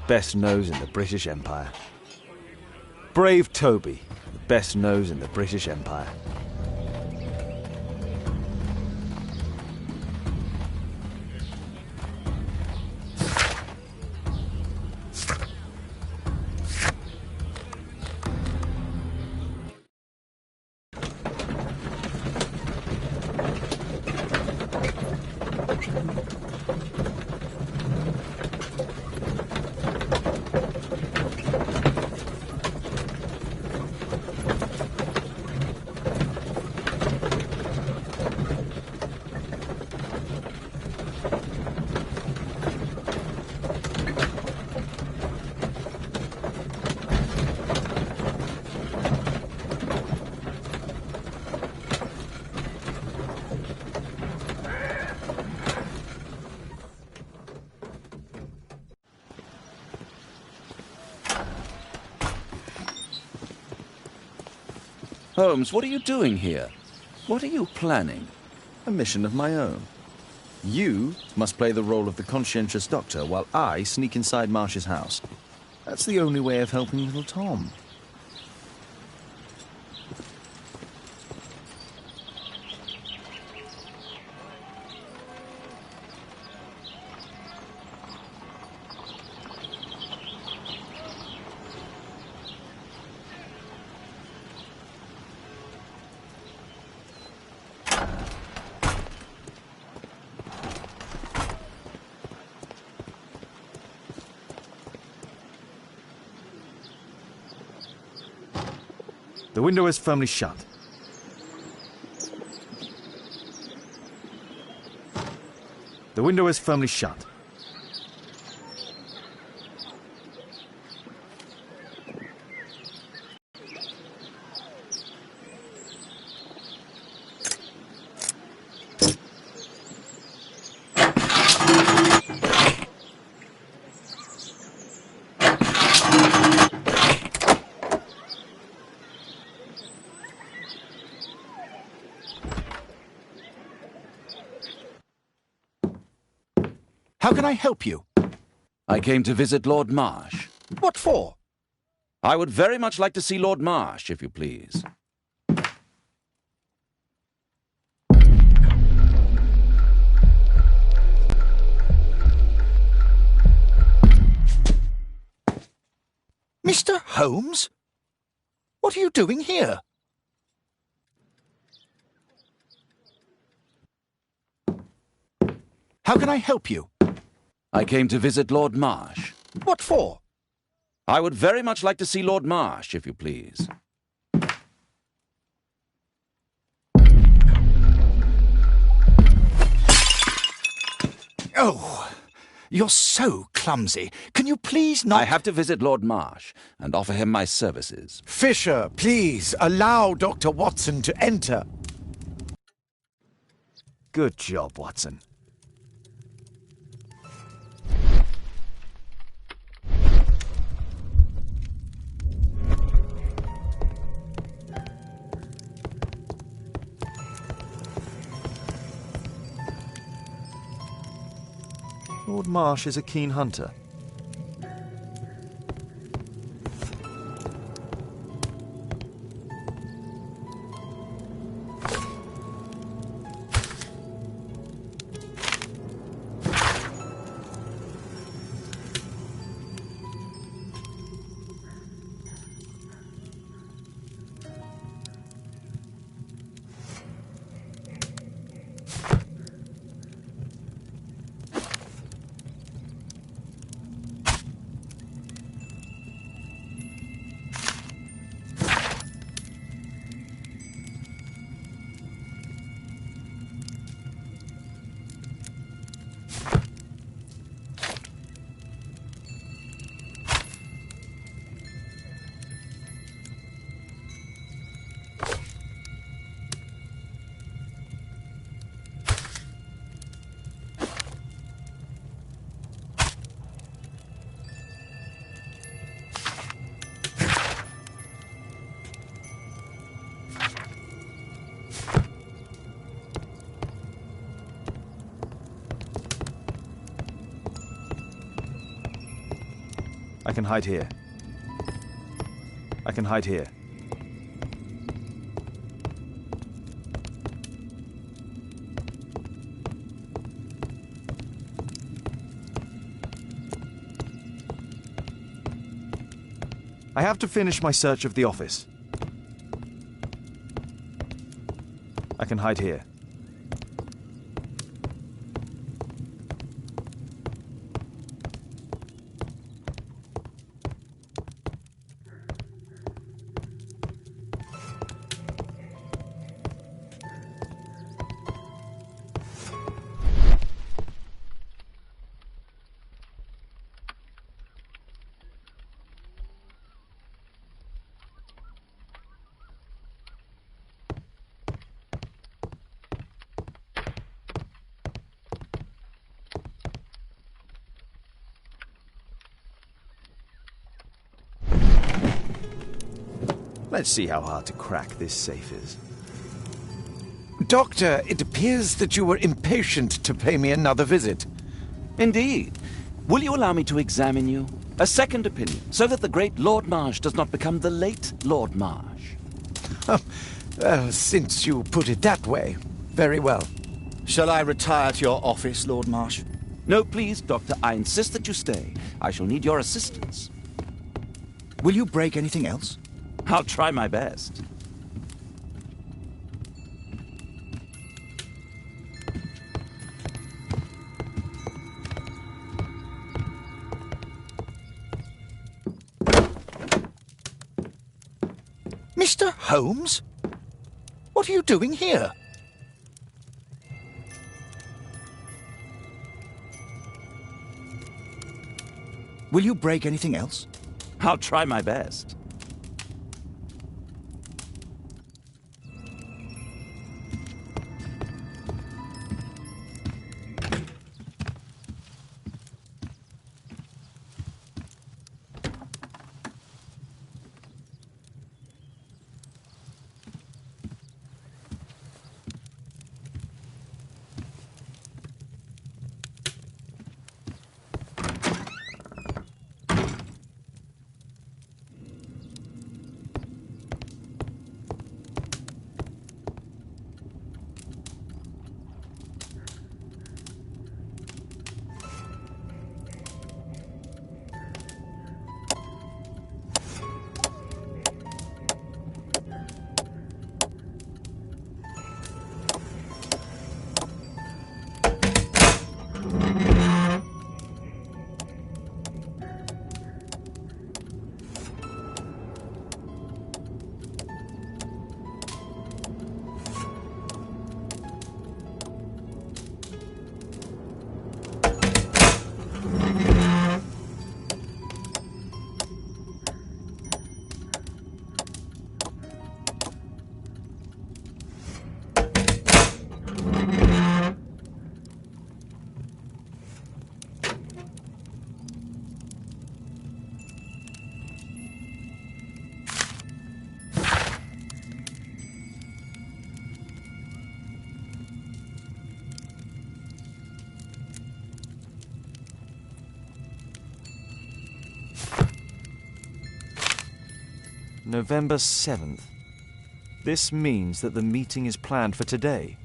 best nose in the British Empire. Brave Toby, the best nose in the British Empire. Holmes, what are you doing here? What are you planning? A mission of my own. You must play the role of the conscientious doctor while I sneak inside Marsh's house. That's the only way of helping little Tom. The window is firmly shut. The window is firmly shut. How can I help you? I came to visit Lord Marsh. What for? I would very much like to see Lord Marsh, if you please. Mr. Holmes? What are you doing here? How can I help you? I came to visit Lord Marsh. What for? I would very much like to see Lord Marsh, if you please. Oh, you're so clumsy. Can you please not... I have to visit Lord Marsh and offer him my services. Fisher, please, allow Dr. Watson to enter. Good job, Watson. Lord Marsh is a keen hunter. I can hide here. I can hide here. I have to finish my search of the office. I can hide here. Let's see how hard to crack this safe is. Doctor, it appears that you were impatient to pay me another visit. Indeed. Will you allow me to examine you? A second opinion, so that the great Lord Marsh does not become the late Lord Marsh. Well, since you put it that way, very well. Shall I retire to your office, Lord Marsh? No, please, Doctor. I insist that you stay. I shall need your assistance. Will you break anything else? I'll try my best. Mr. Holmes? What are you doing here? Will you break anything else? I'll try my best. November 7th. This means that the meeting is planned for today.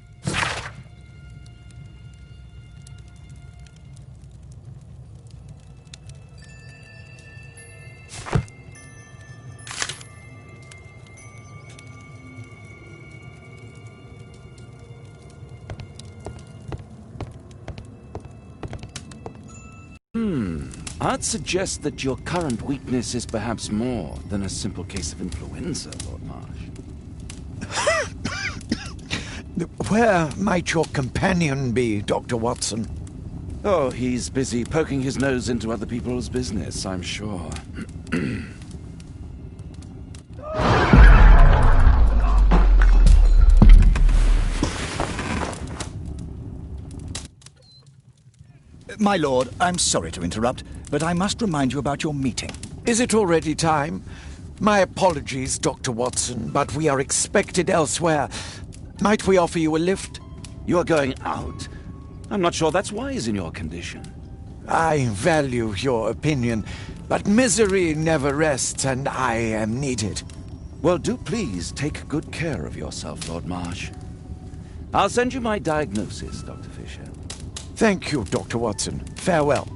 I'd suggest that your current weakness is perhaps more than a simple case of influenza, Lord Marsh. Where might your companion be, Dr. Watson? Oh, he's busy poking his nose into other people's business, I'm sure. My lord, I'm sorry to interrupt, but I must remind you about your meeting. Is it already time? My apologies, Dr. Watson, but we are expected elsewhere. Might we offer you a lift? You are going out? I'm not sure that's wise in your condition. I value your opinion, But misery never rests, and I am needed. Well, do please take good care of yourself, Lord Marsh. I'll send you my diagnosis, Dr. Fisher. Thank you, Dr. Watson. Farewell.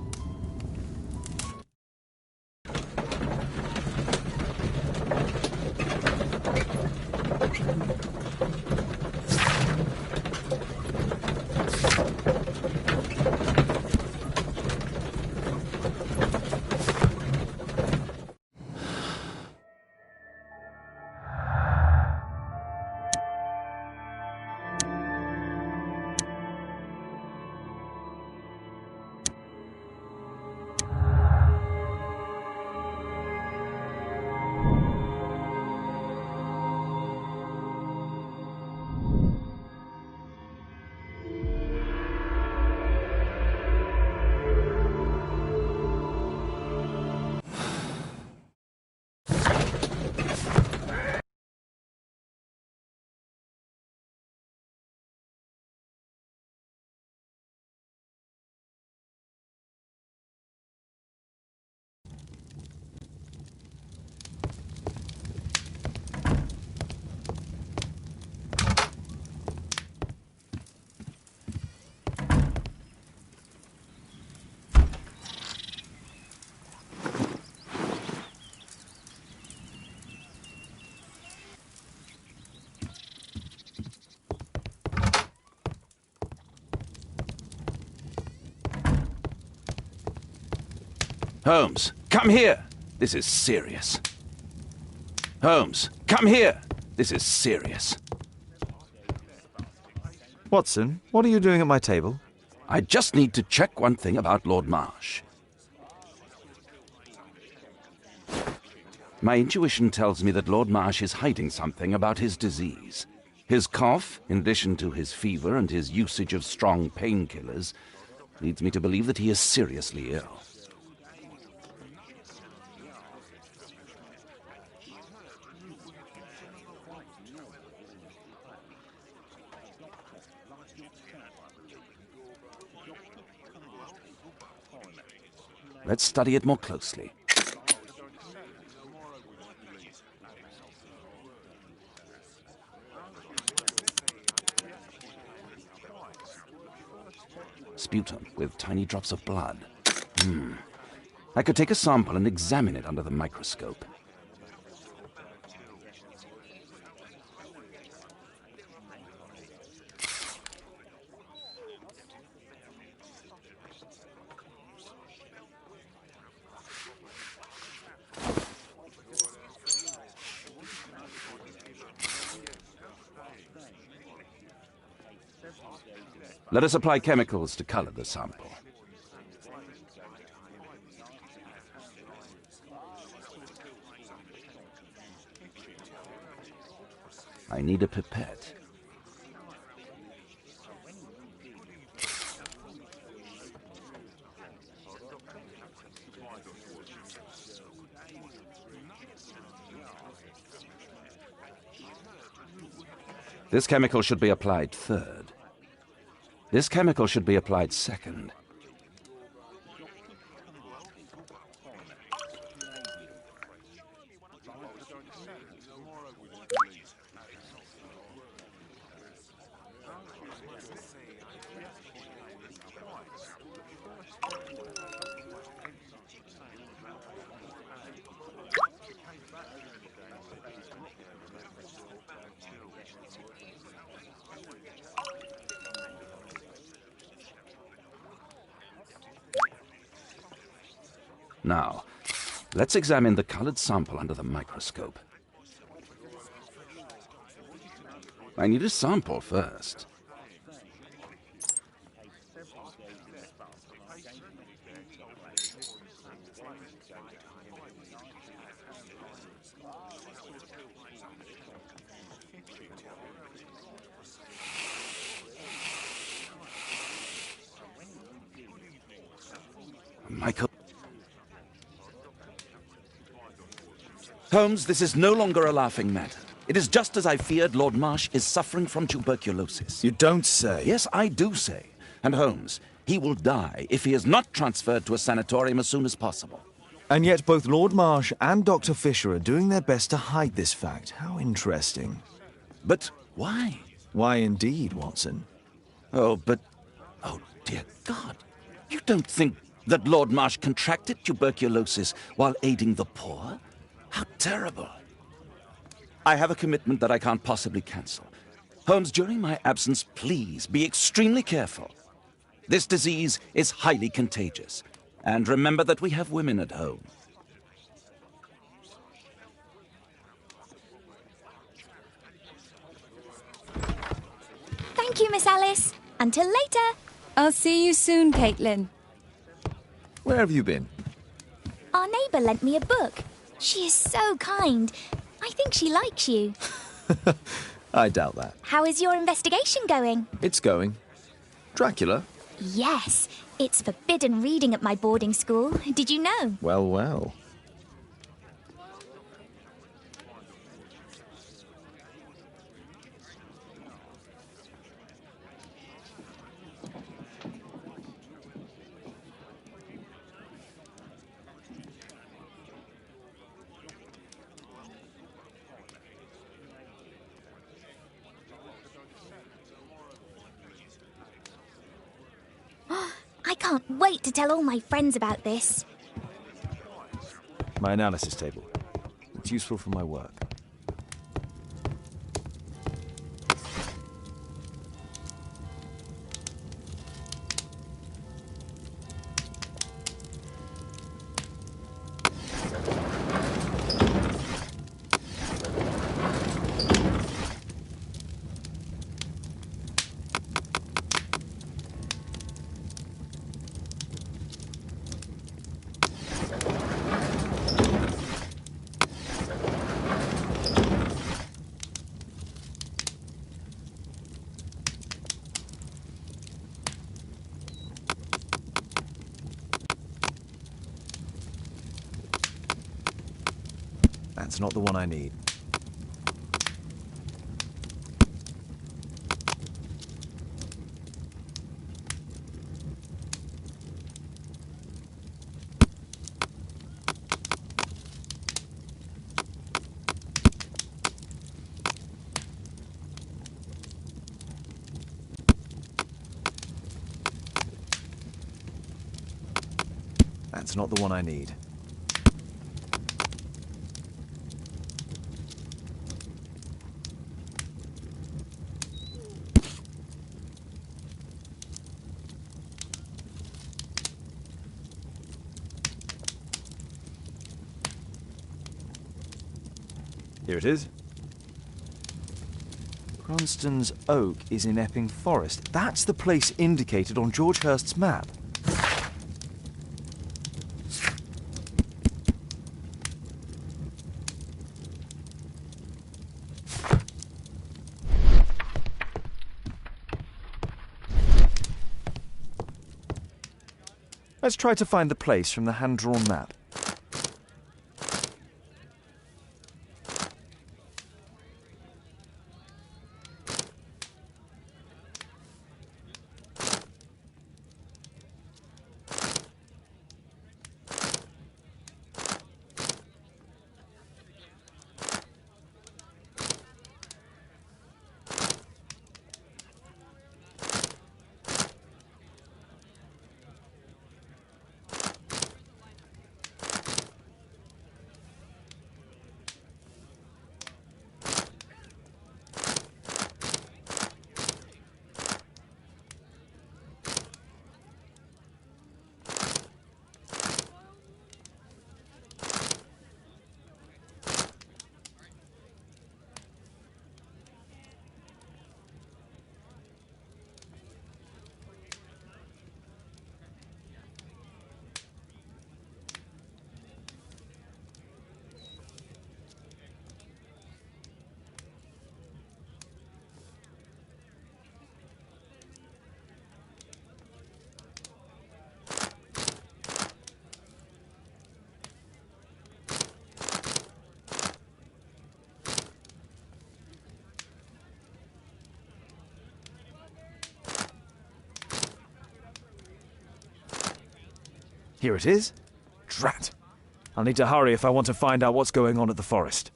Holmes, come here! This is serious. Holmes, come here! This is serious. Watson, what are you doing at my table? I just need to check one thing about Lord Marsh. My intuition tells me that Lord Marsh is hiding something about his disease. His cough, in addition to his fever and his usage of strong painkillers, leads me to believe that he is seriously ill. Let's study it more closely. Sputum with tiny drops of blood. I could take a sample and examine it under the microscope. Let us apply chemicals to color the sample. I need a pipette. This chemical should be applied third. This chemical should be applied second. Now, let's examine the colored sample under the microscope. I need a sample first. Holmes, this is no longer a laughing matter. It is just as I feared. Lord Marsh is suffering from tuberculosis. You don't say. Yes, I do say. And Holmes, he will die if he is not transferred to a sanatorium as soon as possible. And yet both Lord Marsh and Dr. Fisher are doing their best to hide this fact. How interesting. But why? Why indeed, Watson? Oh, dear God. You don't think that Lord Marsh contracted tuberculosis while aiding the poor? How terrible. I have a commitment that I can't possibly cancel. Holmes, during my absence, please be extremely careful. This disease is highly contagious. And remember that we have women at home. Thank you, Miss Alice. Until later. I'll see you soon, Caitlin. Where have you been? Our neighbour lent me a book. She is so kind. I think she likes you. I doubt that. How is your investigation going? It's going. Dracula? Yes, it's forbidden reading at my boarding school. Did you know? Well, well. I can't wait to tell all my friends about this. My analysis table. It's useful for my work. That's not the one I need. That's not the one I need. Here it is. Cranston's Oak is in Epping Forest. That's the place indicated on George Hurst's map. Let's try to find the place from the hand-drawn map. Here it is. Drat. I'll need to hurry if I want to find out what's going on at the forest.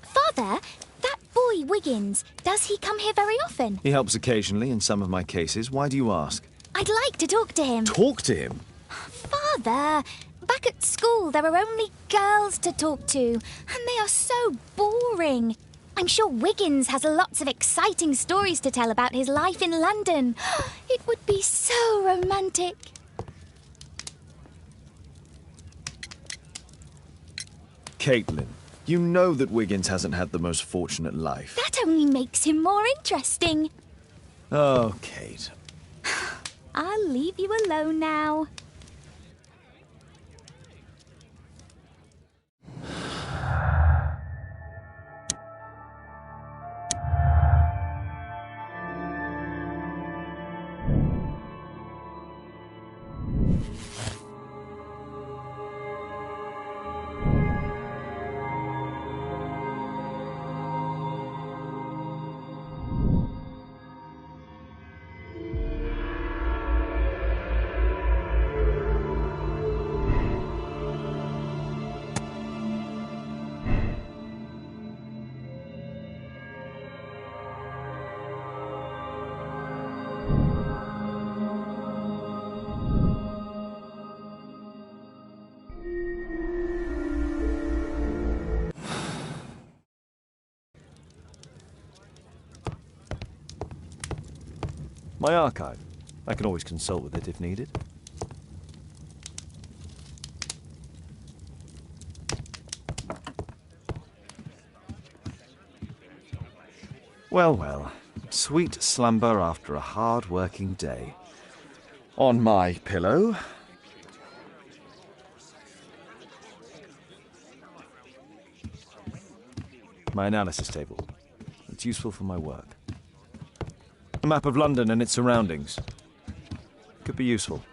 Father, that boy Wiggins, does he come here very often? He helps occasionally in some of my cases. Why do you ask? I'd like to talk to him. Talk to him? Father, back at school there are only girls to talk to, and they are so boring. I'm sure Wiggins has lots of exciting stories to tell about his life in London. It would be so romantic. Caitlin, you know that Wiggins hasn't had the most fortunate life. That only makes him more interesting. Oh, Kate. I'll leave you alone now. My archive. I can always consult with it if needed. Well, well. Sweet slumber after a hard-working day. On my pillow. My analysis table. It's useful for my work. A map of London and its surroundings. Could be useful.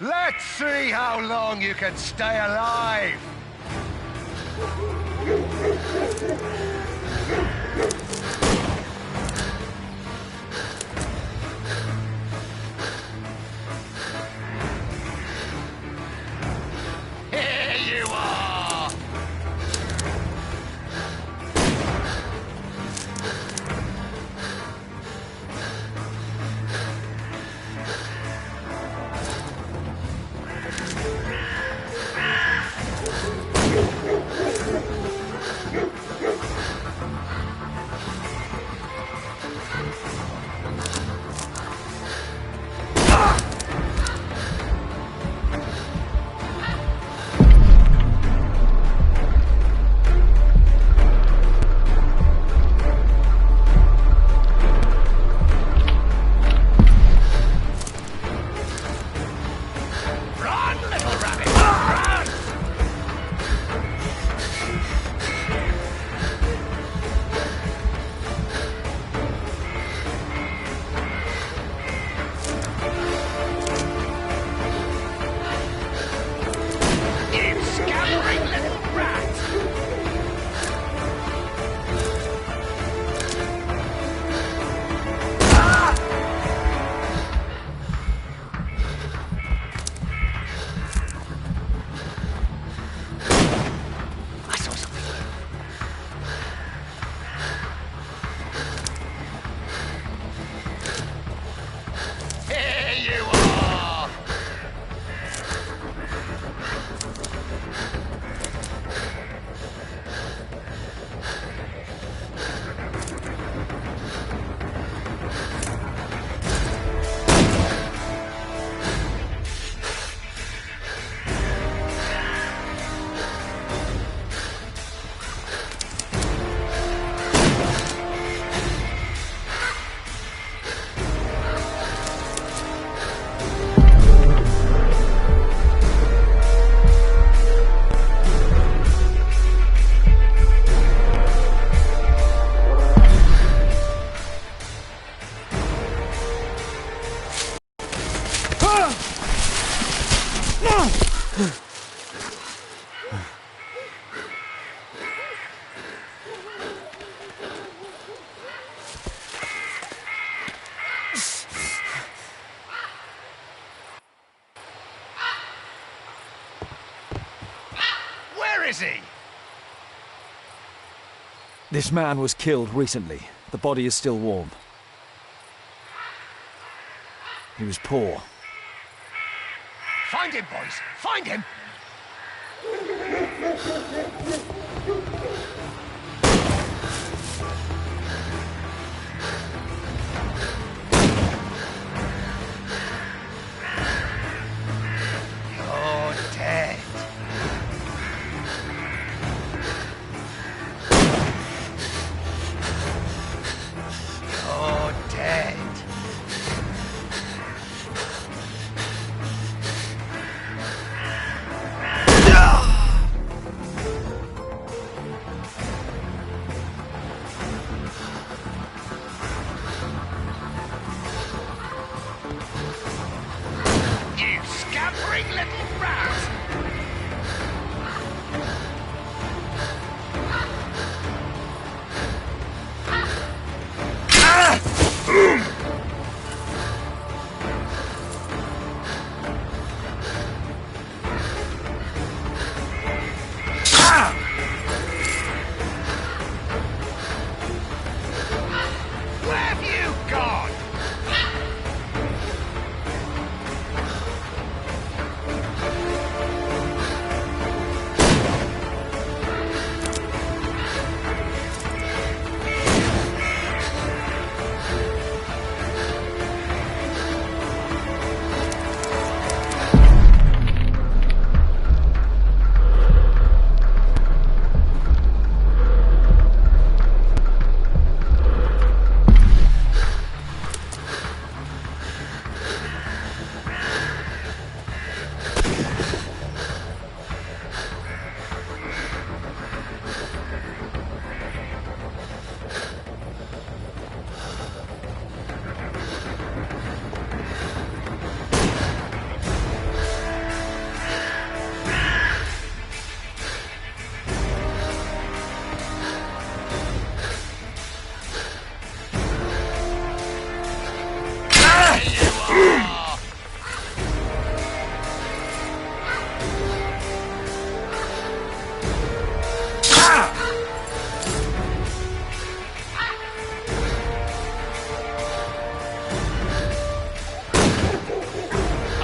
Let's see how long you can stay alive! Here you are! is he? This man was killed recently. The body is still warm. He was poor. Find him, boys! Find him! You're dead. You're dead. You scampering little rat! Where have you gone?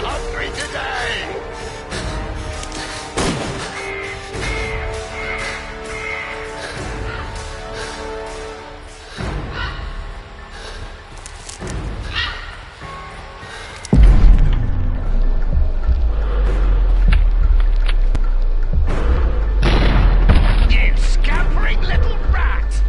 Hungry today! You scampering little rat!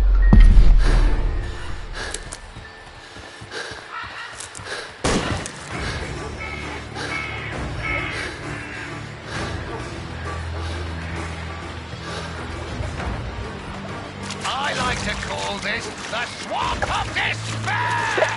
I like to call this the Swamp of Despair!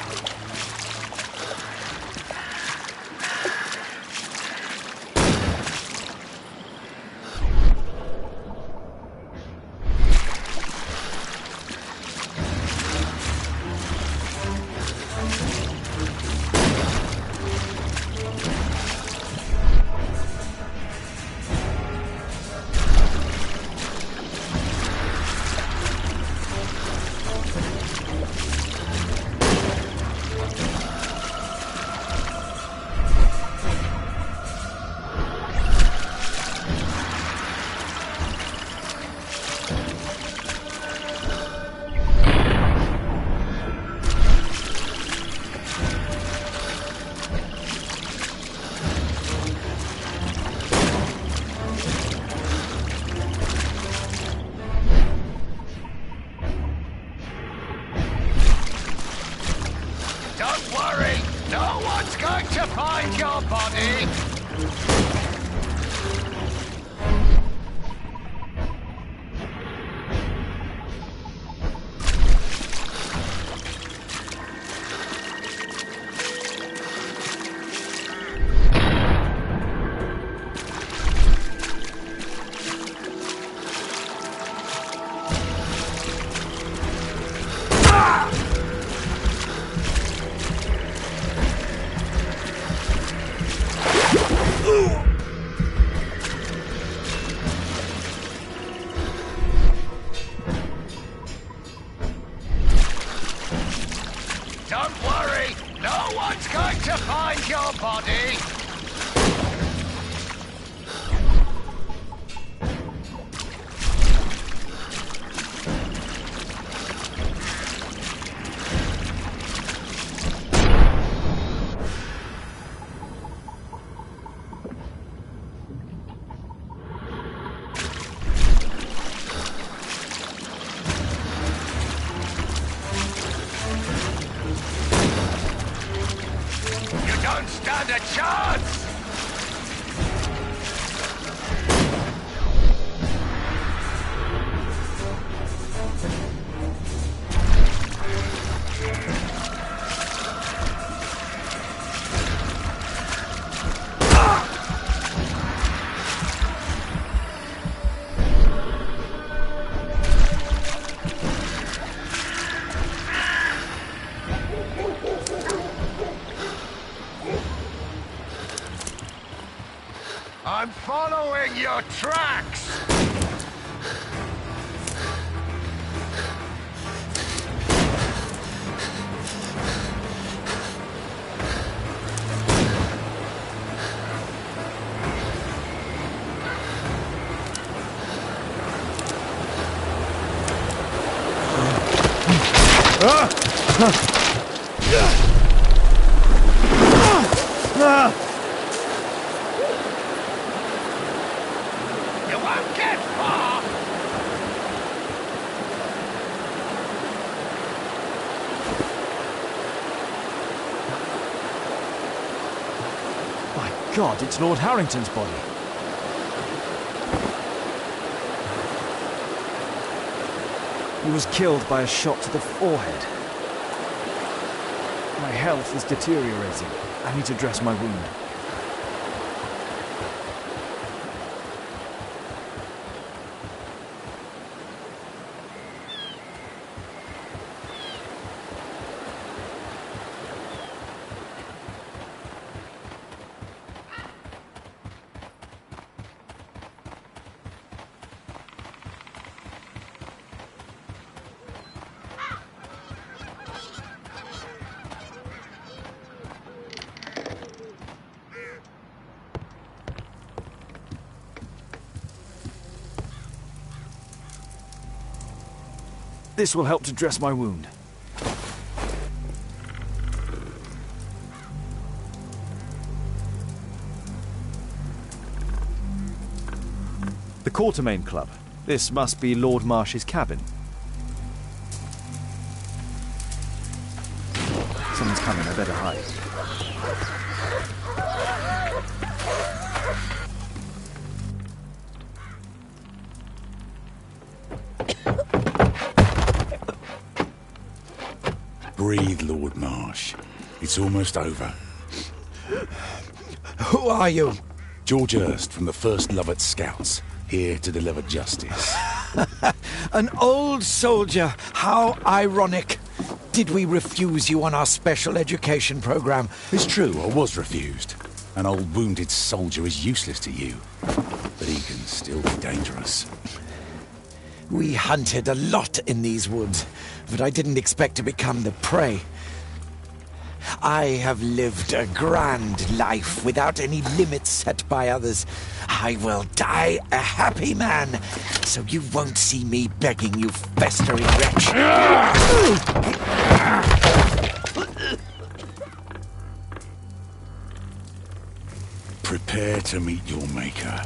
Don't worry, no one's going to find your body. Ooh! your body. Don't stand a chance! I'm following your tracks! You won't get far! My God, it's Lord Harrington's body. He was killed by a shot to the forehead. My health is deteriorating. I need to dress my wound. This will help to dress my wound. The Quartermain Club. This must be Lord Marsh's cabin. Someone's coming, I better hide. Breathe, Lord Marsh. It's almost over. Who are you? George Hurst from the 1st Lovat Scouts, here to deliver justice. An old soldier. How ironic. Did we refuse you on our special education program? It's true, I was refused. An old wounded soldier is useless to you, but he can still be dangerous. We hunted a lot in these woods, but I didn't expect to become the prey. I have lived a grand life without any limits set by others. I will die a happy man, so you won't see me begging, you festering wretch. Prepare to meet your maker.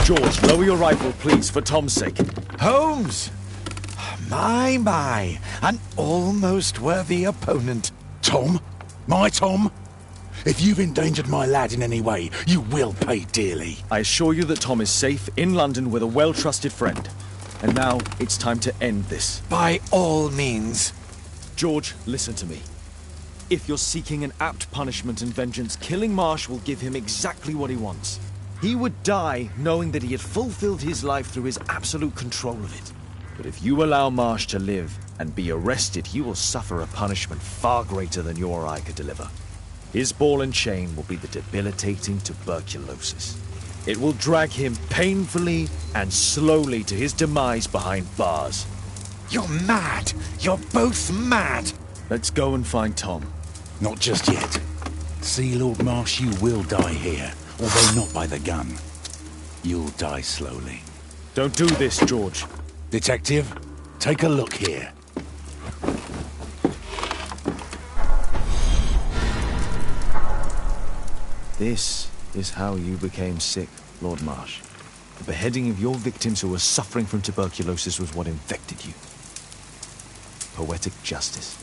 George, lower your rifle, please, for Tom's sake. Holmes! My, an almost worthy opponent. Tom? My Tom? If you've endangered my lad in any way, you will pay dearly. I assure you that Tom is safe in London with a well-trusted friend. And now it's time to end this. By all means. George, listen to me. If you're seeking an apt punishment and vengeance, killing Marsh will give him exactly what he wants. He would die knowing that he had fulfilled his life through his absolute control of it. But if you allow Marsh to live and be arrested, he will suffer a punishment far greater than you or I could deliver. His ball and chain will be the debilitating tuberculosis. It will drag him painfully and slowly to his demise behind bars. You're mad! You're both mad! Let's go and find Tom. Not just yet. See, Lord Marsh, you will die here, although not by the gun. You'll die slowly. Don't do this, George. Detective, take a look here. This is how you became sick, Lord Marsh. The beheading of your victims who were suffering from tuberculosis was what infected you. Poetic justice.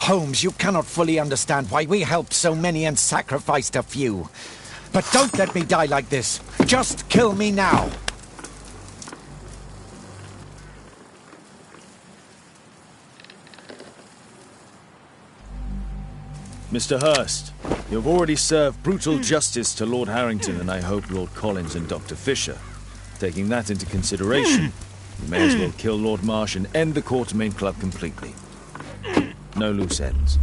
Holmes, you cannot fully understand why we helped so many and sacrificed a few. But don't let me die like this. Just kill me now. Mr. Hurst, you've already served brutal justice to Lord Harrington and I hope Lord Collins and Dr. Fisher. Taking that into consideration, you may as well kill Lord Marsh and end the Quartermain Club completely. No loose ends.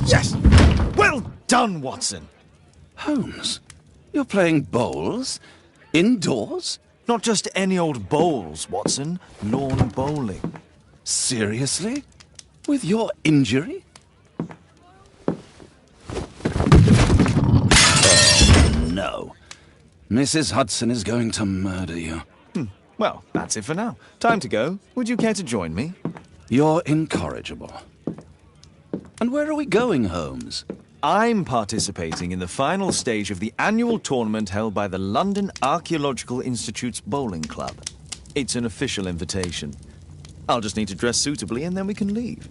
Yes! Well done, Watson! Holmes, you're playing bowls? Indoors? Not just any old bowls, Watson. Lawn bowling. Seriously? With your injury? Oh, no. Mrs. Hudson is going to murder you. Well, that's it for now. Time to go. Would you care to join me? You're incorrigible. And where are we going, Holmes? I'm participating in the final stage of the annual tournament held by the London Archaeological Institute's bowling club. It's an official invitation. I'll just need to dress suitably and then we can leave.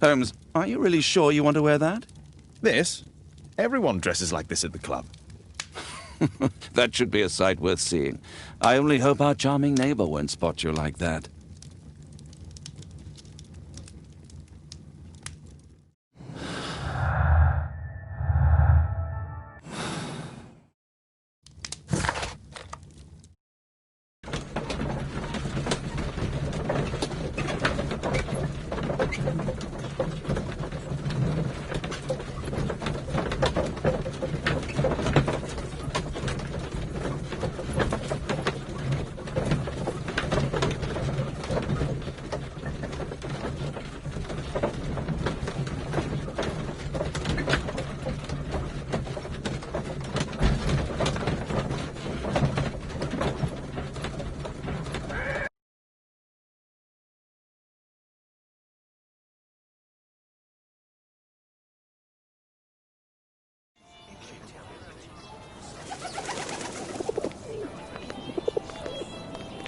Holmes, are you really sure you want to wear that? This? Everyone dresses like this at the club. That should be a sight worth seeing. I only hope our charming neighbor won't spot you like that.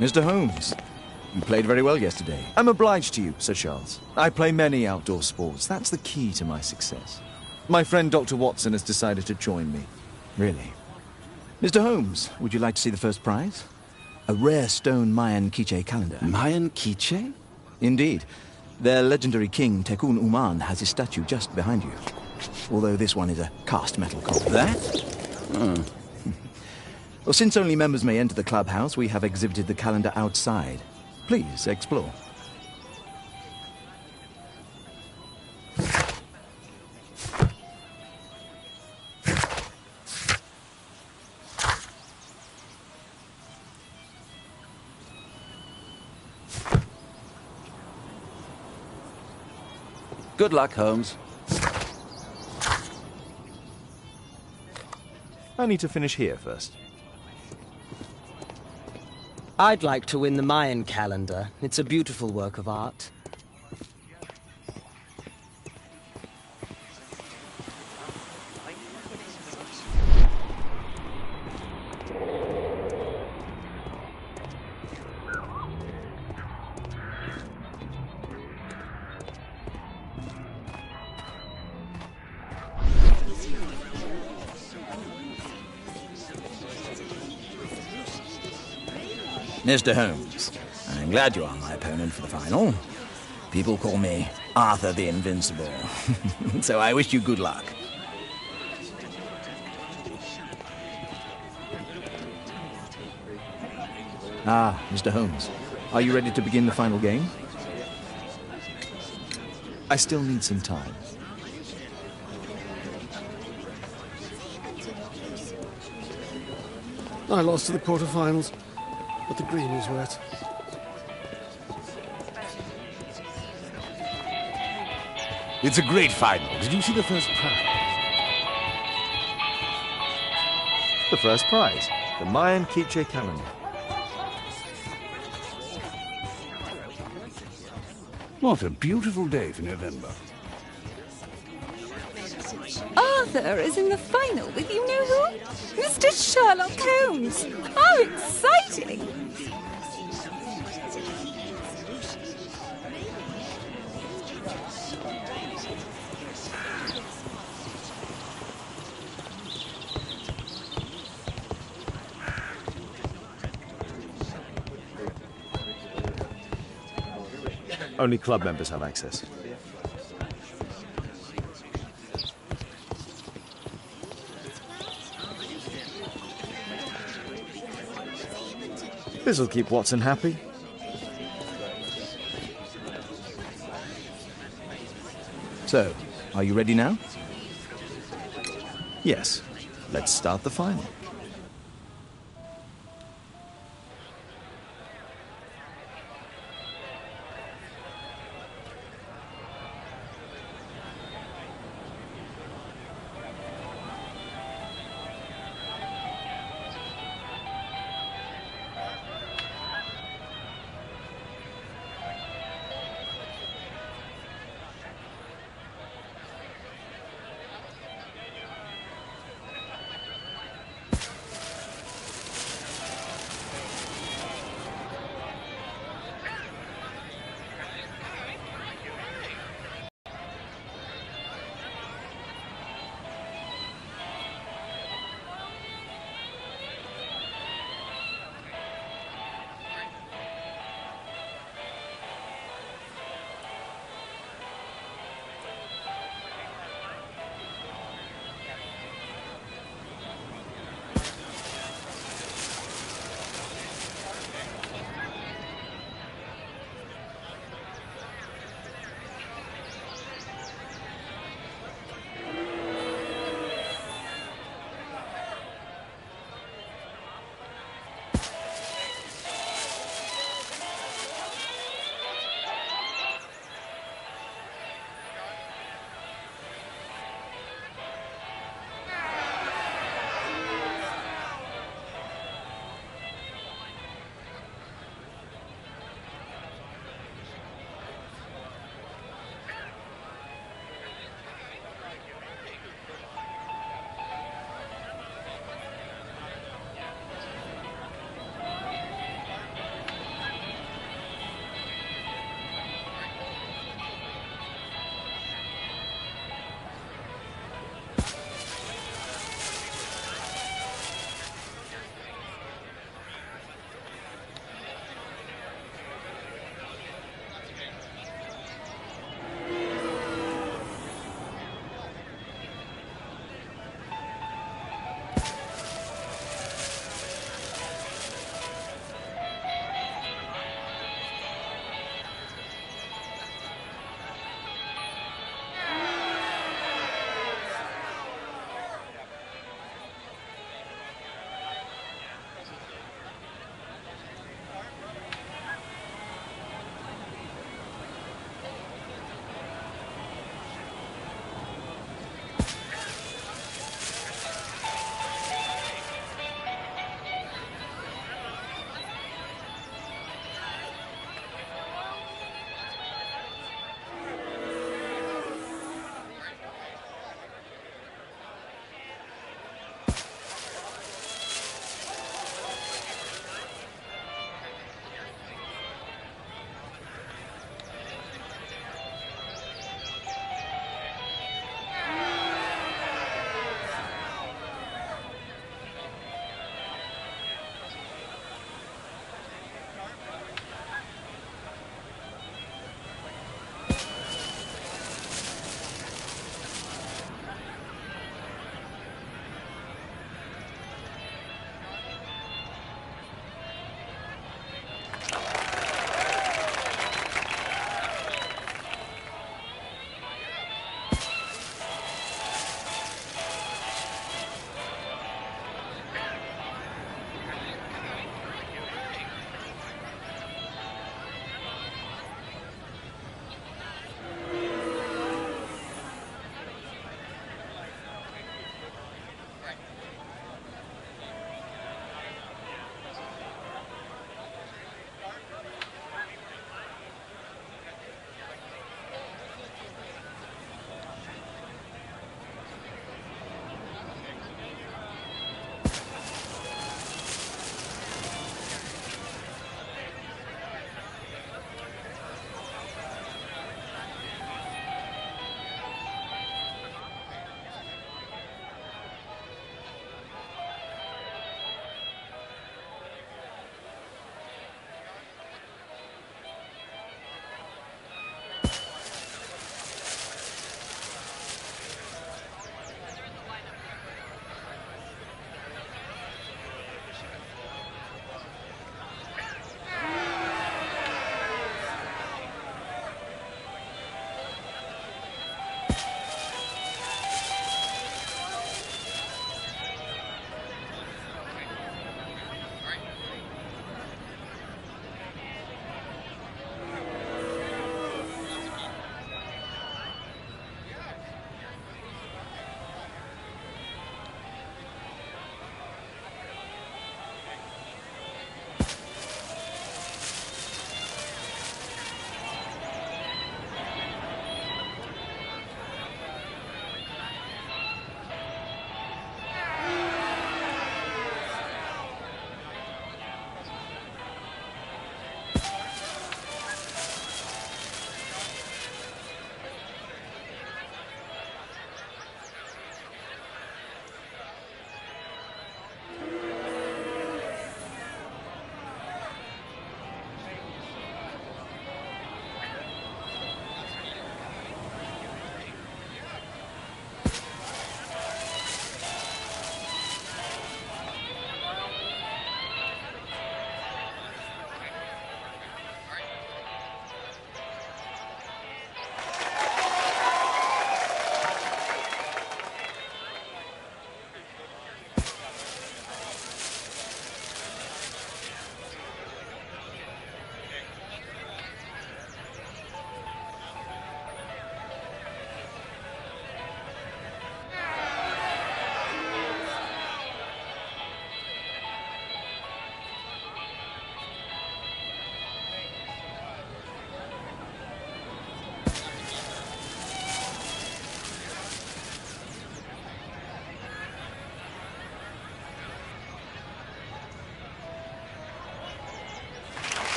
Mr. Holmes, you played very well yesterday. I'm obliged to you, Sir Charles. I play many outdoor sports. That's the key to my success. My friend Dr. Watson has decided to join me. Really? Mr. Holmes, would you like to see the first prize? A rare stone Mayan Quiche calendar. Mayan Quiche? Indeed. Their legendary king, Tekun Uman, has his statue just behind you. Although this one is a cast metal copy. That? Oh. Well, since only members may enter the clubhouse, we have exhibited the calendar outside. Please, explore. Good luck, Holmes. I need to finish here first. I'd like to win the Mayan calendar. It's a beautiful work of art. Mr. Holmes, I'm glad you are my opponent for the final. People call me Arthur the Invincible. So I wish you good luck. Ah, Mr. Holmes, are you ready to begin the final game? I still need some time. I lost to the quarterfinals, but the green was wet. It's a great final. Did you see the first prize? The first prize, the Mayan Quiche calendar. What a beautiful day for November. Arthur is in the final with you know who? Mr. Sherlock Holmes. How exciting! Only club members have access. This'll keep Watson happy. So, are you ready now? Yes. Let's start the final.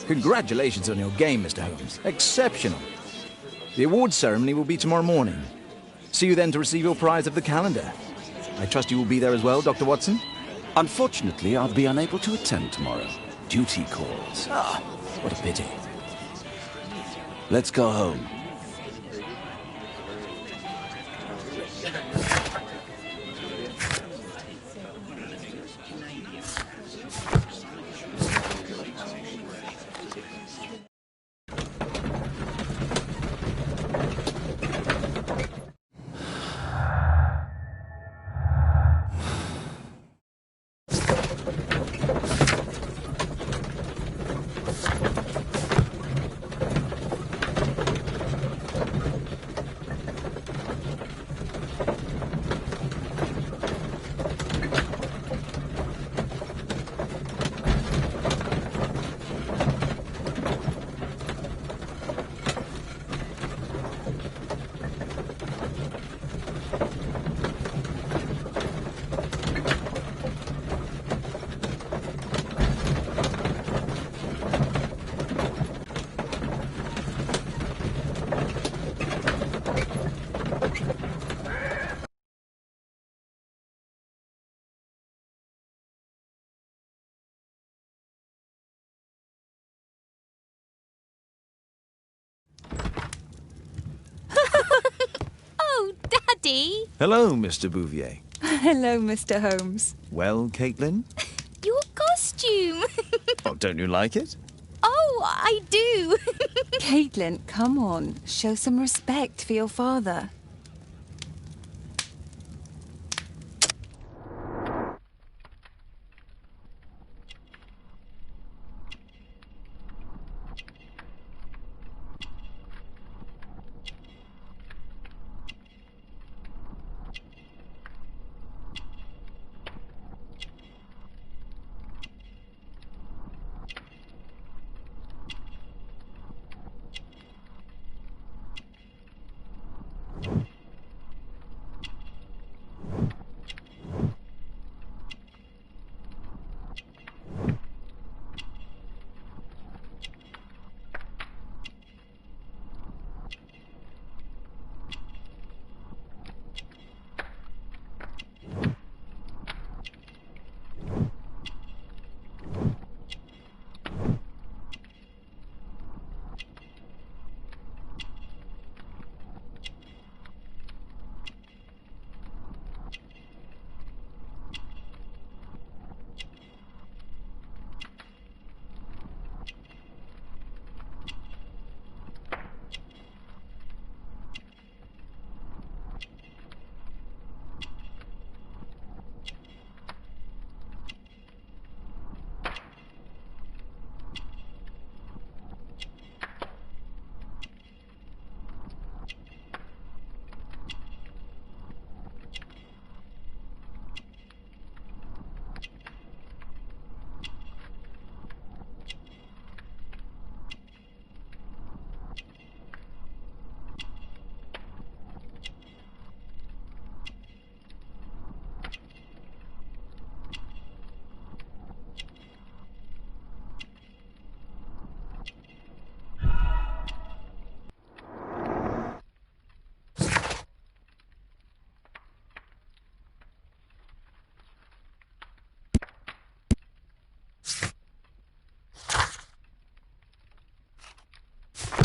Congratulations on your game, Mr. Holmes. Exceptional. The awards ceremony will be tomorrow morning. See you then to receive your prize of the calendar. I trust you will be there as well, Dr. Watson? Unfortunately, I'll be unable to attend tomorrow. Duty calls. Ah, what a pity. Let's go home. Oh, Daddy! Hello, Mr. Bouvier. Hello, Mr. Holmes. Well, Caitlin? Your costume! Oh, don't you like it? Oh, I do! Caitlin, come on. Show some respect for your father.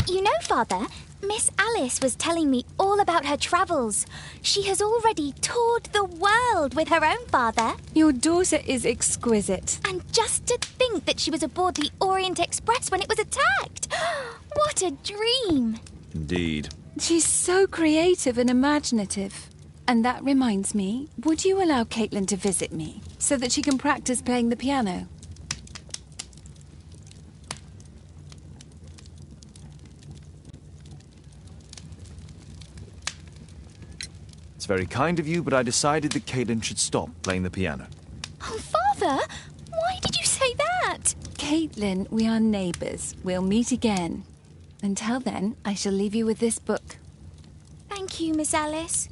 You know, Father, Miss Alice was telling me all about her travels. She has already toured the world with her own father. Your daughter is exquisite. And just to think that she was aboard the Orient Express when it was attacked. What a dream. Indeed. She's so creative and imaginative. And that reminds me, would you allow Caitlin to visit me so that she can practice playing the piano? It's very kind of you, but I decided that Caitlin should stop playing the piano. Oh, Father, why did you say that? Caitlin, we are neighbours. We'll meet again. Until then, I shall leave you with this book. Thank you, Miss Alice.